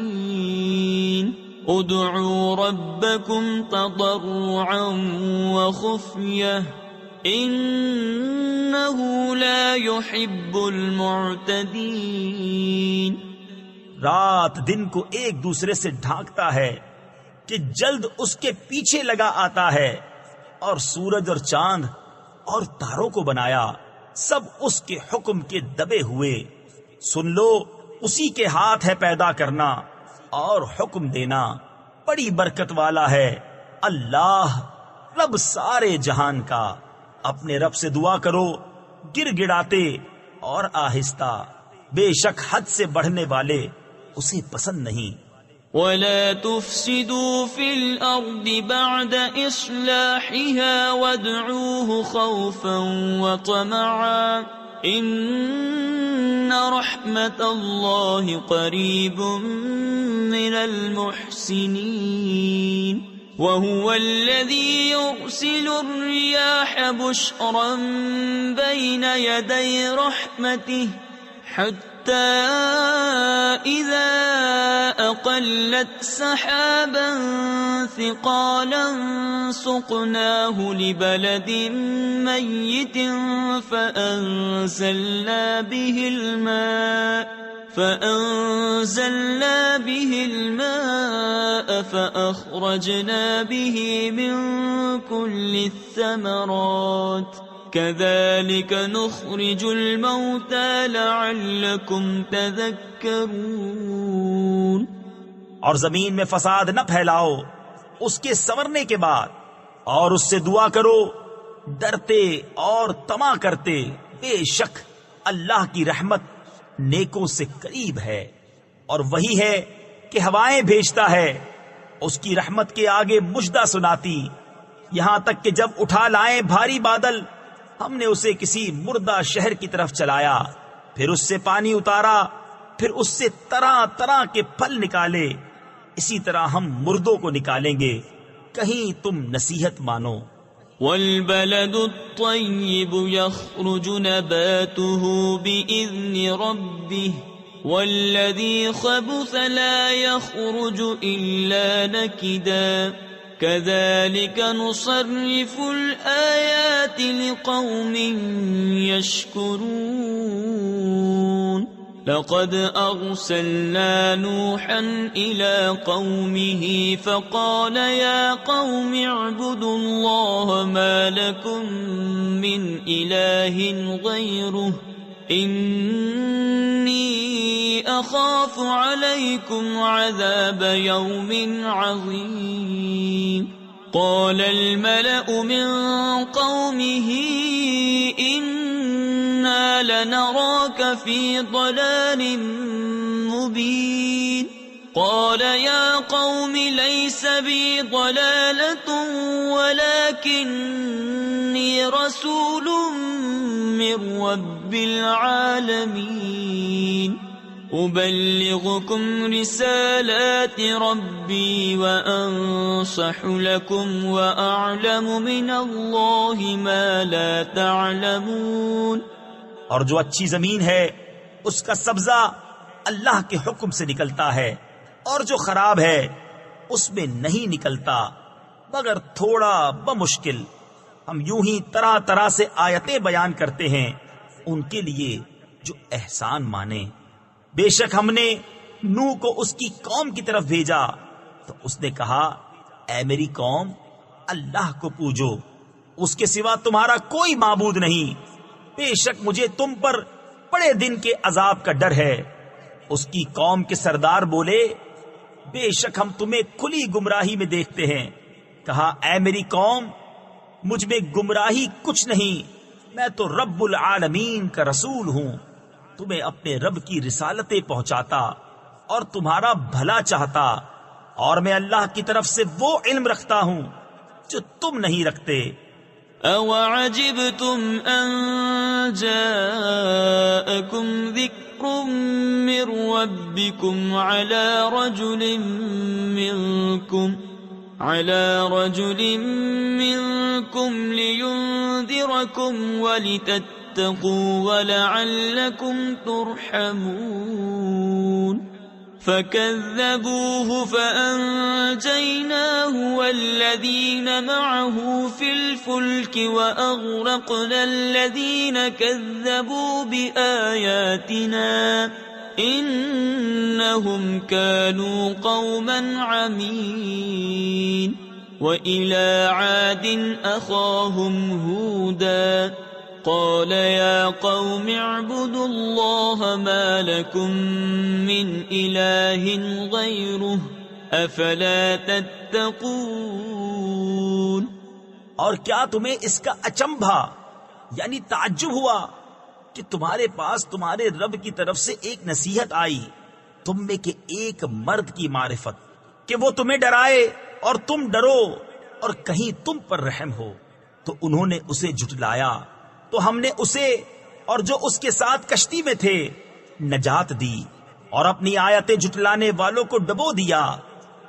العالمين ادعوا ربكم تضرعا وخفية انه لا يحب المعتدين۔ رات دن کو ایک دوسرے سے ڈھانکتا ہے کہ جلد اس کے پیچھے لگا آتا ہے، اور سورج اور چاند اور تاروں کو بنایا، سب اس کے حکم کے دبے ہوئے۔ سن لو اسی کے ہاتھ ہے پیدا کرنا اور حکم دینا، بڑی برکت والا ہے اللہ رب سارے جہان کا۔ اپنے رب سے دعا کرو گر گڑاتے اور آہستہ، بے شک حد سے بڑھنے والے اسے پسند نہیں۔ ولا تفسدوا في الأرض بعد إصلاحها وادعوه خوفا وطمعا إن رحمة الله قريب من المحسنين وهو الذي يرسل الرياح بشرا بين يدي رحمته حتى إذا أقلت سحابا ثقالا سقناه لبلد ميت فأنزلنا به الماء فأخرجنا به من كل الثمرات كذلك نخرج الموتى لعلكم تذكرون۔ اور زمین میں فساد نہ پھیلاؤ اس کے سنورنے کے بعد، اور اس سے دعا کرو ڈرتے اور طمع کرتے، بے شک اللہ کی رحمت نیکوں سے قریب ہے۔ اور وہی ہے کہ ہوائیں بھیجتا ہے اس کی رحمت کے آگے مژدہ سناتی، یہاں تک کہ جب اٹھا لائیں بھاری بادل ہم نے اسے کسی مردہ شہر کی طرف چلایا، پھر اس سے پانی اتارا، پھر اس سے طرح طرح کے پھل نکالے، اسی طرح ہم مردوں کو نکالیں گے، کہیں تم نصیحت مانو۔ والبلد الطيب يخرج نباته بإذن ربه والذي خبث لا يخرج إلا نكدا كذلك نصرف الآيات لقوم يشكرون لقد أرسلنا نوحا إلى قومه فقال يا قوم اعبدوا الله ما لكم من إله غيره إني أخاف عليكم عذاب يوم عظيم قال الملأ من قومه إنا لنراك في ضلال مبين قال يا قوم ليس بي ضلالة ولكني رسول من رب العالمين أبلغكم رسالات ربي وأنصح لكم وأعلم من الله ما لا تعلمون. اور جو اچھی زمین ہے اس کا سبزہ اللہ کے حکم سے نکلتا ہے، اور جو خراب ہے اس میں نہیں نکلتا مگر تھوڑا بمشکل. ہم یوں ہی طرح طرح سے آیتیں بیان کرتے ہیں ان کے لیے جو احسان مانے. بے شک ہم نے نوح کو اس کی قوم کی طرف بھیجا تو اس نے کہا اے میری قوم اللہ کو پوجو، اس کے سوا تمہارا کوئی معبود نہیں، بے شک مجھے تم پر بڑے دن کے عذاب کا ڈر ہے. اس کی قوم کے سردار بولے بے شک ہم تمہیں کھلی گمراہی میں دیکھتے ہیں. کہا اے میری قوم مجھ میں گمراہی کچھ نہیں، میں تو رب العالمین کا رسول ہوں، تمہیں اپنے رب کی رسالتیں پہنچاتا اور تمہارا بھلا چاہتا، اور میں اللہ کی طرف سے وہ علم رکھتا ہوں جو تم نہیں رکھتے. أَوَعَجِبْتُمْ أَن جَاءَكُمْ ذِكْرٌ مِّن رَّبِّكُمْ عَلَى رَجُلٍ مِّنكُمْ لِيُنذِرَكُمْ وَلِتَتَّقُوا وَلَعَلَّكُمْ تُرْحَمُونَ. فَكَذَّبُوهُ فَأَنجَيْنَاهُ وَالَّذِينَ مَعَهُ فِي الْفُلْكِ وَأَغْرَقْنَا الَّذِينَ كَذَّبُوا بِآيَاتِنَا إِنَّهُمْ كَانُوا قَوْمًا عَمِينَ. وَإِلَى عَادٍ أَخَاهُمْ هُودًا قال يا قوم اعبدوا الله ما لكم من إله غيره أفلا تتقون. اور کیا تمہیں اس کا اچنبھا یعنی تعجب ہوا کہ تمہارے پاس تمہارے رب کی طرف سے ایک نصیحت آئی تم میں کے ایک مرد کی معرفت کہ وہ تمہیں ڈرائے اور تم ڈرو اور کہیں تم پر رحم ہو. تو انہوں نے اسے جھٹلایا تو ہم نے اسے اور جو اس کے ساتھ کشتی میں تھے نجات دی اور اپنی آیتیں جھٹلانے والوں کو ڈبو دیا.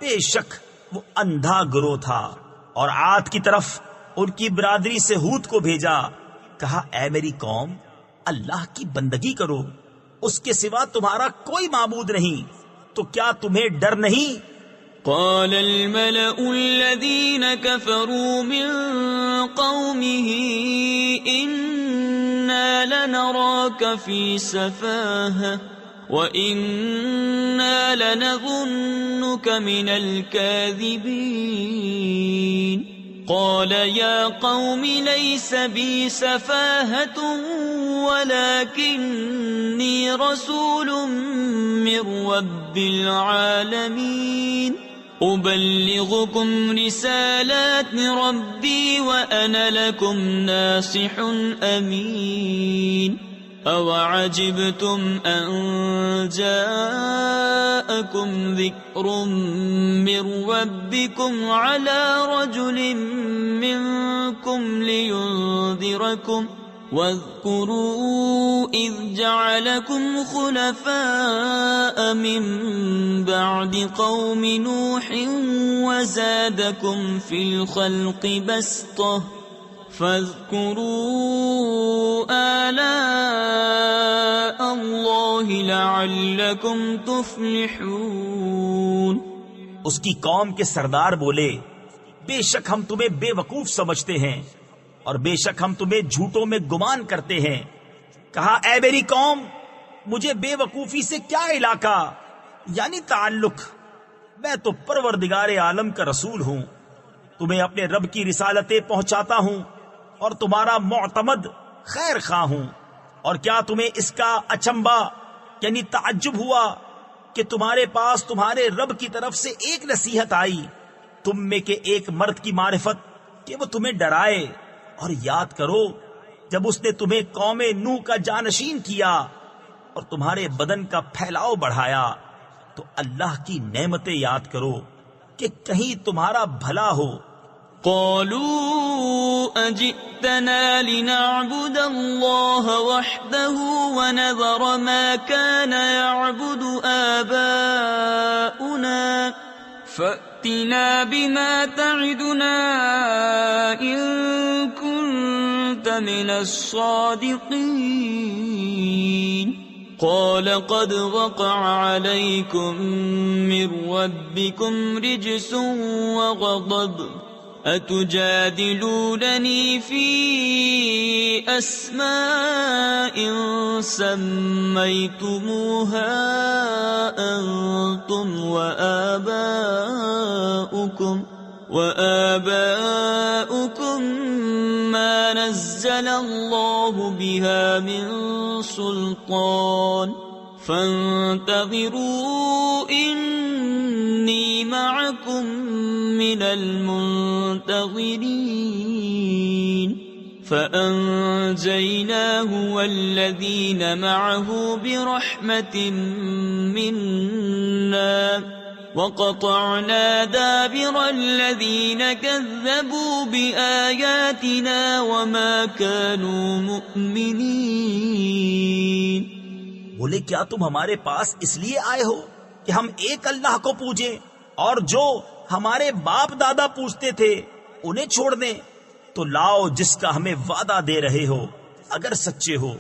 بے شک وہ اندھا گروہ تھا. اور عاد کی طرف ان کی برادری سے ہود کو بھیجا. کہا اے میری قوم اللہ کی بندگی کرو، اس کے سوا تمہارا کوئی معبود نہیں، تو کیا تمہیں ڈر نہیں؟ قال الملأ الذين كفروا من قومه إنا لنراك في سفاهة وإنا لنظنك من الكاذبين. قال يا قوم ليس بي سفاهة ولكني رسول من رب العالمين. أبلغكم رسالات ربي وأنا لكم ناصح أمين. أوعجبتم أن جاءكم ذكر من ربكم على رجل منكم لينذركم واذكروا إذ جعلكم خلفاء من بعد قوم نوح وزادكم في الخلق بسطة فاذكروا آلاء الله لعلكم تفلحون. اس کی قوم کے سردار بولے بے شک ہم تمہیں بے وقوف سمجھتے ہیں اور بے شک ہم تمہیں جھوٹوں میں گمان کرتے ہیں. کہا اے میری قوم مجھے بے وقوفی سے کیا علاقہ یعنی تعلق، میں تو پروردگار عالم کا رسول ہوں، تمہیں اپنے رب کی رسالتیں پہنچاتا ہوں اور تمہارا معتمد خیر خواہ ہوں. اور کیا تمہیں اس کا اچنبھا یعنی تعجب ہوا کہ تمہارے پاس تمہارے رب کی طرف سے ایک نصیحت آئی تم میں کے ایک مرد کی معرفت کہ وہ تمہیں ڈرائے. اور یاد کرو جب اس نے تمہیں قوم نوح کا جانشین کیا اور تمہارے بدن کا پھیلاؤ بڑھایا تو اللہ کی نعمتیں یاد کرو کہ کہیں تمہارا بھلا ہو. قالوا أجئتنا لنعبد الله وحده ونذر ما كان يعبد آباؤنا فأتنا بما تعدنا إن كنت من الصادقين قال قد وقع عليكم من ربكم رجس وغضب أتجادلونني في أسماء سميتموها أنتم وآباؤكم ما نزل الله بها من سلطان فانتظروا إني معكم من المنتظرين فأنجيناه والذين معه برحمة منا وقطعنا دابر الذين كذبوا بآياتنا وما كانوا مؤمنين. بولے کیا تم ہمارے پاس اس لیے آئے ہو کہ ہم ایک اللہ کو پوجیں اور جو ہمارے باپ دادا پوجتے تھے انہیں چھوڑ دیں؟ تو لاؤ جس کا ہمیں وعدہ دے رہے ہو اگر سچے ہو.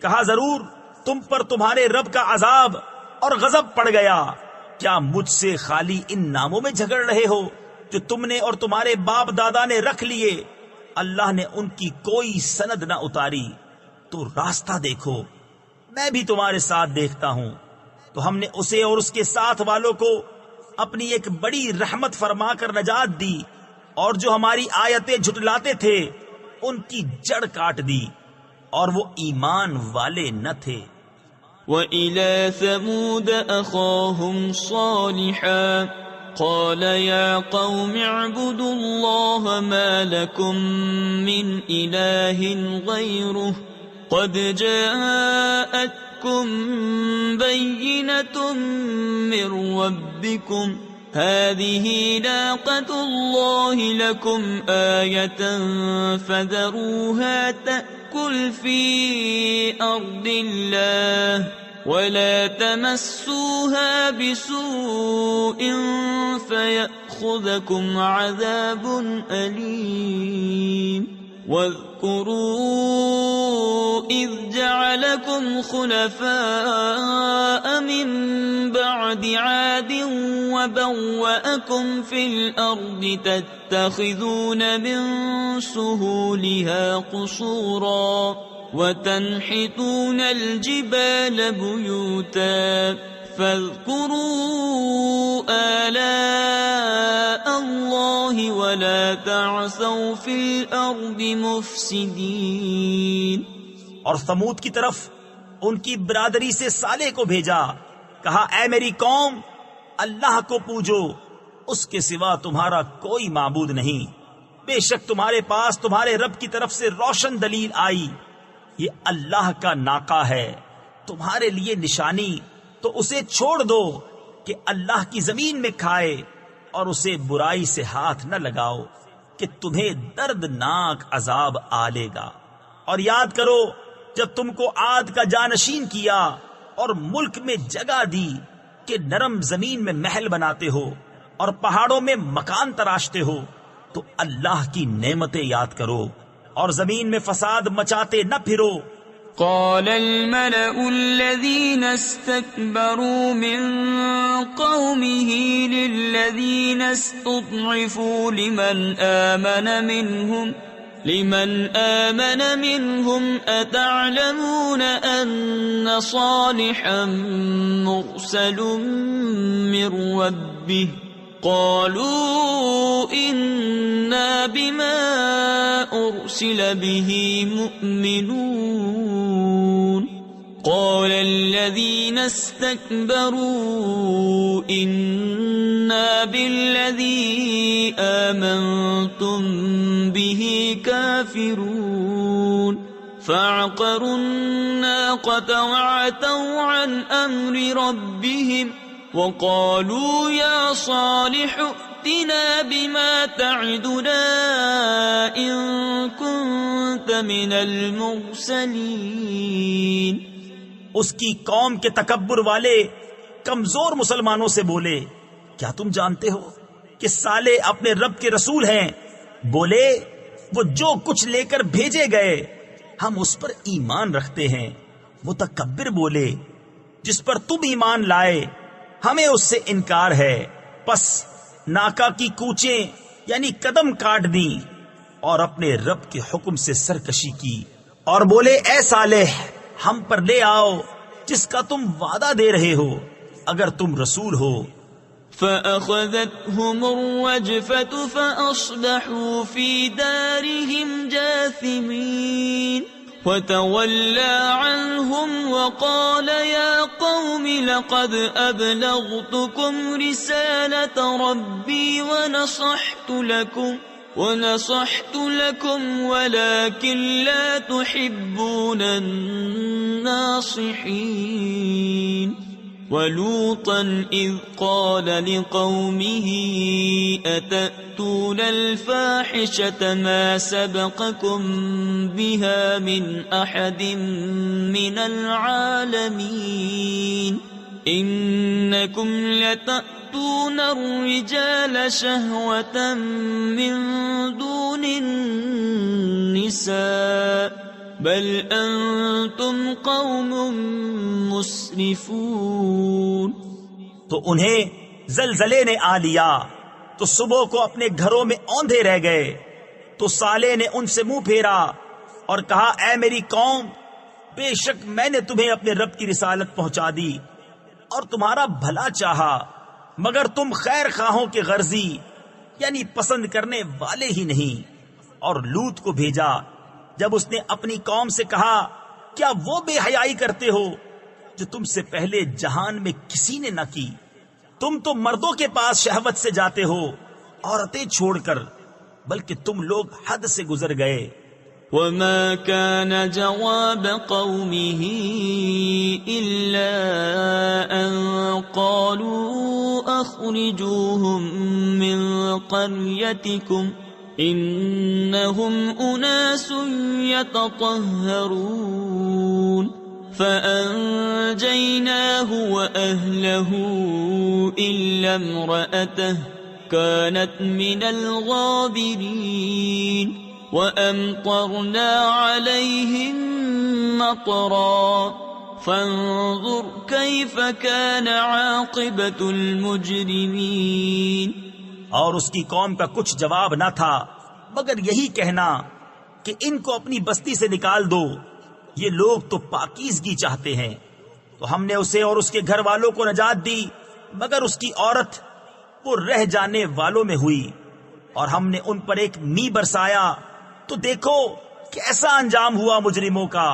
کہا ضرور تم پر تمہارے رب کا عذاب اور غضب پڑ گیا. کیا مجھ سے خالی ان ناموں میں جھگڑ رہے ہو جو تم نے اور تمہارے باپ دادا نے رکھ لیے؟ اللہ نے ان کی کوئی سند نہ اتاری. تو راستہ دیکھو میں بھی تمہارے ساتھ دیکھتا ہوں. تو ہم نے اسے اور اس کے ساتھ والوں کو اپنی ایک بڑی رحمت فرما کر نجات دی اور جو ہماری آیتیں جھٹلاتے تھے ان کی جڑ کاٹ دی اور وہ ایمان والے نہ تھے. وَإِلَى ثَمُودَ أَخَاهُمْ صَالِحًا قَالَ يَا قَوْمِ اعْبُدُوا اللَّهَ مَا لَكُمْ مِنْ إِلَٰهٍ غَيْرُهُ قَدْ جَاءَتْكُمْ بَيِّنَةٌ مِّن رَّبِّكُمْ هَٰذِهِ نَاقَةُ اللَّهِ لَكُمْ آيَةً فَذَرُوهَا تَأْكُلْ فِي أَرْضِ اللَّهِ وَلَا تَمَسُّوهَا بِسُوءٍ فَيَأْخُذَكُمْ عَذَابٌ أَلِيمٌ. واذكروا إذ جعلكم خلفاء من بعد عاد وبوأكم في الأرض تتخذون من سهولها قصورا وتنحتون الجبال بيوتا فاذكروا آلاء الله ولا تعثوا في الأرض مفسدين. اور ثمود کی طرف ان کی برادری سے صالح کو بھیجا. کہا اے میری قوم اللہ کو پوجو اس کے سوا تمہارا کوئی معبود نہیں. بے شک تمہارے پاس تمہارے رب کی طرف سے روشن دلیل آئی. یہ اللہ کا ناقہ ہے تمہارے لیے نشانی. تو اسے چھوڑ دو کہ اللہ کی زمین میں کھائے اور اسے برائی سے ہاتھ نہ لگاؤ کہ تمہیں دردناک عذاب آلے گا. اور یاد کرو جب تم کو عاد کا جانشین کیا اور ملک میں جگہ دی کہ نرم زمین میں محل بناتے ہو اور پہاڑوں میں مکان تراشتے ہو. تو اللہ کی نعمتیں یاد کرو اور زمین میں فساد مچاتے نہ پھرو. قال الملأ الذين استكبروا من قومه للذين استضعفوا لمن آمن منهم أتعلمون أن صالحا مرسل من ربه قالوا إنا بما أرسل به مؤمنون. قال الذين استكبروا إنا بالذي آمنتم به كافرون. فعقروا الناقة وعتوا عن أمر ربهم وقالوا يا صالح ائتنا بما تعدنا من المرسلین. اس کی قوم کے تکبر والے کمزور مسلمانوں سے بولے کیا تم جانتے ہو کہ صالح اپنے رب کے رسول ہیں؟ بولے وہ جو کچھ لے کر بھیجے گئے ہم اس پر ایمان رکھتے ہیں. متکبر بولے جس پر تم ایمان لائے ہمیں اس سے انکار ہے. پس ناکا کی کوچیں یعنی قدم کاٹ دیں اور اپنے رب کے حکم سے سرکشی کی اور بولے اے صالح ہم پر لے آؤ جس کا تم وعدہ دے رہے ہو اگر تم رسول ہو. فأخذتهم الرجفة فأصبحوا في دارهم جاثمين. وتولى عنهم وقال يا قوم لقد أبلغتكم رسالة ربي ونصحت لكم ولكن لا تحبون الناصحين. ولوطا إذ قال لقومه أتأتون الفاحشة ما سبقكم بها من أحد من العالمين. إنكم لتأتون الرجال شهوة من دون النساء بل انتم قوم مسرفون. تو انہیں زلزلے نے آ لیا تو صبح کو اپنے گھروں میں اوندھے رہ گئے. تو صالح نے ان سے منہ پھیرا اور کہا اے میری قوم بے شک میں نے تمہیں اپنے رب کی رسالت پہنچا دی اور تمہارا بھلا چاہا مگر تم خیر خواہوں کے غرضی یعنی پسند کرنے والے ہی نہیں. اور لوط کو بھیجا جب اس نے اپنی قوم سے کہا کیا وہ بے حیائی کرتے ہو جو تم سے پہلے جہان میں کسی نے نہ کی؟ تم تو مردوں کے پاس شہوت سے جاتے ہو عورتیں چھوڑ کر بلکہ تم لوگ حد سے گزر گئے. وما كان جواب قومه إلا أن قالوا أخرجوهم من قريتكم إنهم أناس يتطهرون. فأنجيناه وأهله إلا امرأته كانت من الغابرين. وأمطرنا عليهم مطرا فانظر كيف كان عاقبة المجرمين. اور اس کی قوم کا کچھ جواب نہ تھا مگر یہی کہنا کہ ان کو اپنی بستی سے نکال دو، یہ لوگ تو پاکیزگی چاہتے ہیں. تو ہم نے اسے اور اس کے گھر والوں کو نجات دی مگر اس کی عورت وہ رہ جانے والوں میں ہوئی. اور ہم نے ان پر ایک می برسایا تو دیکھو کیسا انجام ہوا مجرموں کا.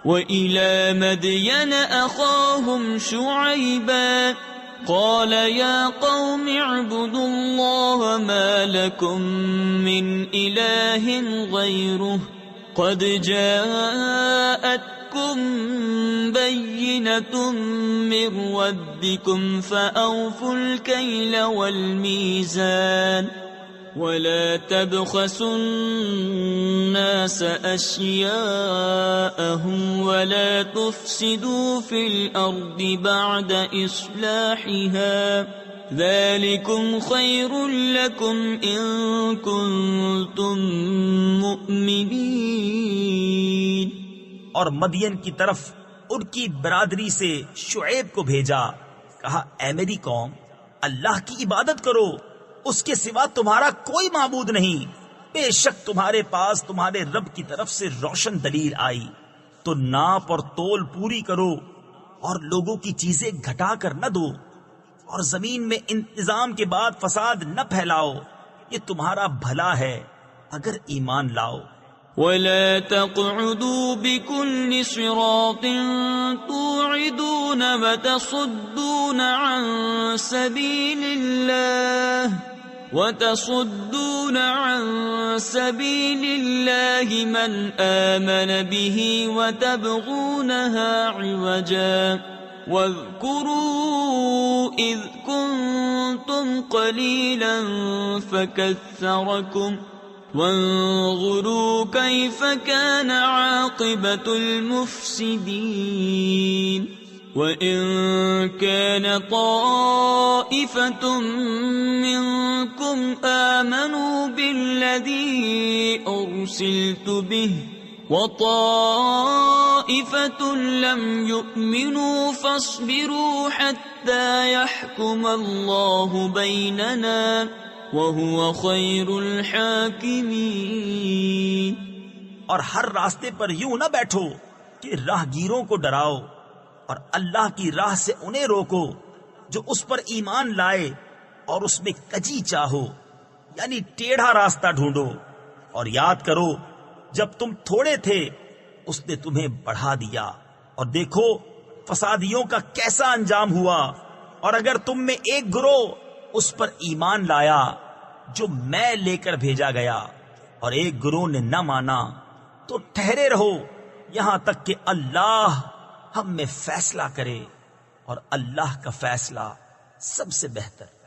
وَإِلَى مَدْيَنَ أَخَاهُمْ شُعَيْبًا قال يا قوم اعبدوا الله ما لكم من إله غيره قد جاءتكم بينة من ربكم فأوفوا الكيل والميزان ولا تبخسوا الناس أشياءهم ولا تفسدوا في الأرض بعد إصلاحها ذلكم خير لكم إن كنتم مؤمنين. اور مدین کی طرف ان کی برادری سے شعیب کو بھیجا، کہا اے میری قوم اللہ کی عبادت کرو، اس کے سوا تمہارا کوئی معبود نہیں. بے شک تمہارے پاس تمہارے رب کی طرف سے روشن دلیل آئی، تو ناپ اور تول پوری کرو اور لوگوں کی چیزیں گھٹا کر نہ دو، اور زمین میں انتظام کے بعد فساد نہ پھیلاؤ، یہ تمہارا بھلا ہے اگر ایمان لاؤ. ولا تقعدوا بكل صراط توعدون وتصدون عن سبيل الله من آمن به وتبغونها عوجا واذكروا إذ كنتم قليلا فكثركم وانظروا كيف كان عاقبة المفسدين وإن كان طائفة منكم آمنوا بالذي أرسلت به وطائفة لم يؤمنوا فاصبروا حتى يحكم الله بيننا وَهُوَ خَيْرُ الْحَاكِمِينَ۔ اور ہر راستے پر یوں نہ بیٹھو کہ راہ گیروں کو ڈراؤ، اور اللہ کی راہ سے انہیں روکو جو اس پر ایمان لائے، اور اس میں کجی چاہو یعنی ٹیڑھا راستہ ڈھونڈو۔ اور یاد کرو جب تم تھوڑے تھے اس نے تمہیں بڑھا دیا، اور دیکھو فسادیوں کا کیسا انجام ہوا۔ اور اگر تم میں ایک گروہ اس پر ایمان لایا جو میں لے کر بھیجا گیا، اور ایک گروہ نے نہ مانا، تو ٹھہرے رہو یہاں تک کہ اللہ ہم میں فیصلہ کرے، اور اللہ کا فیصلہ سب سے بہتر۔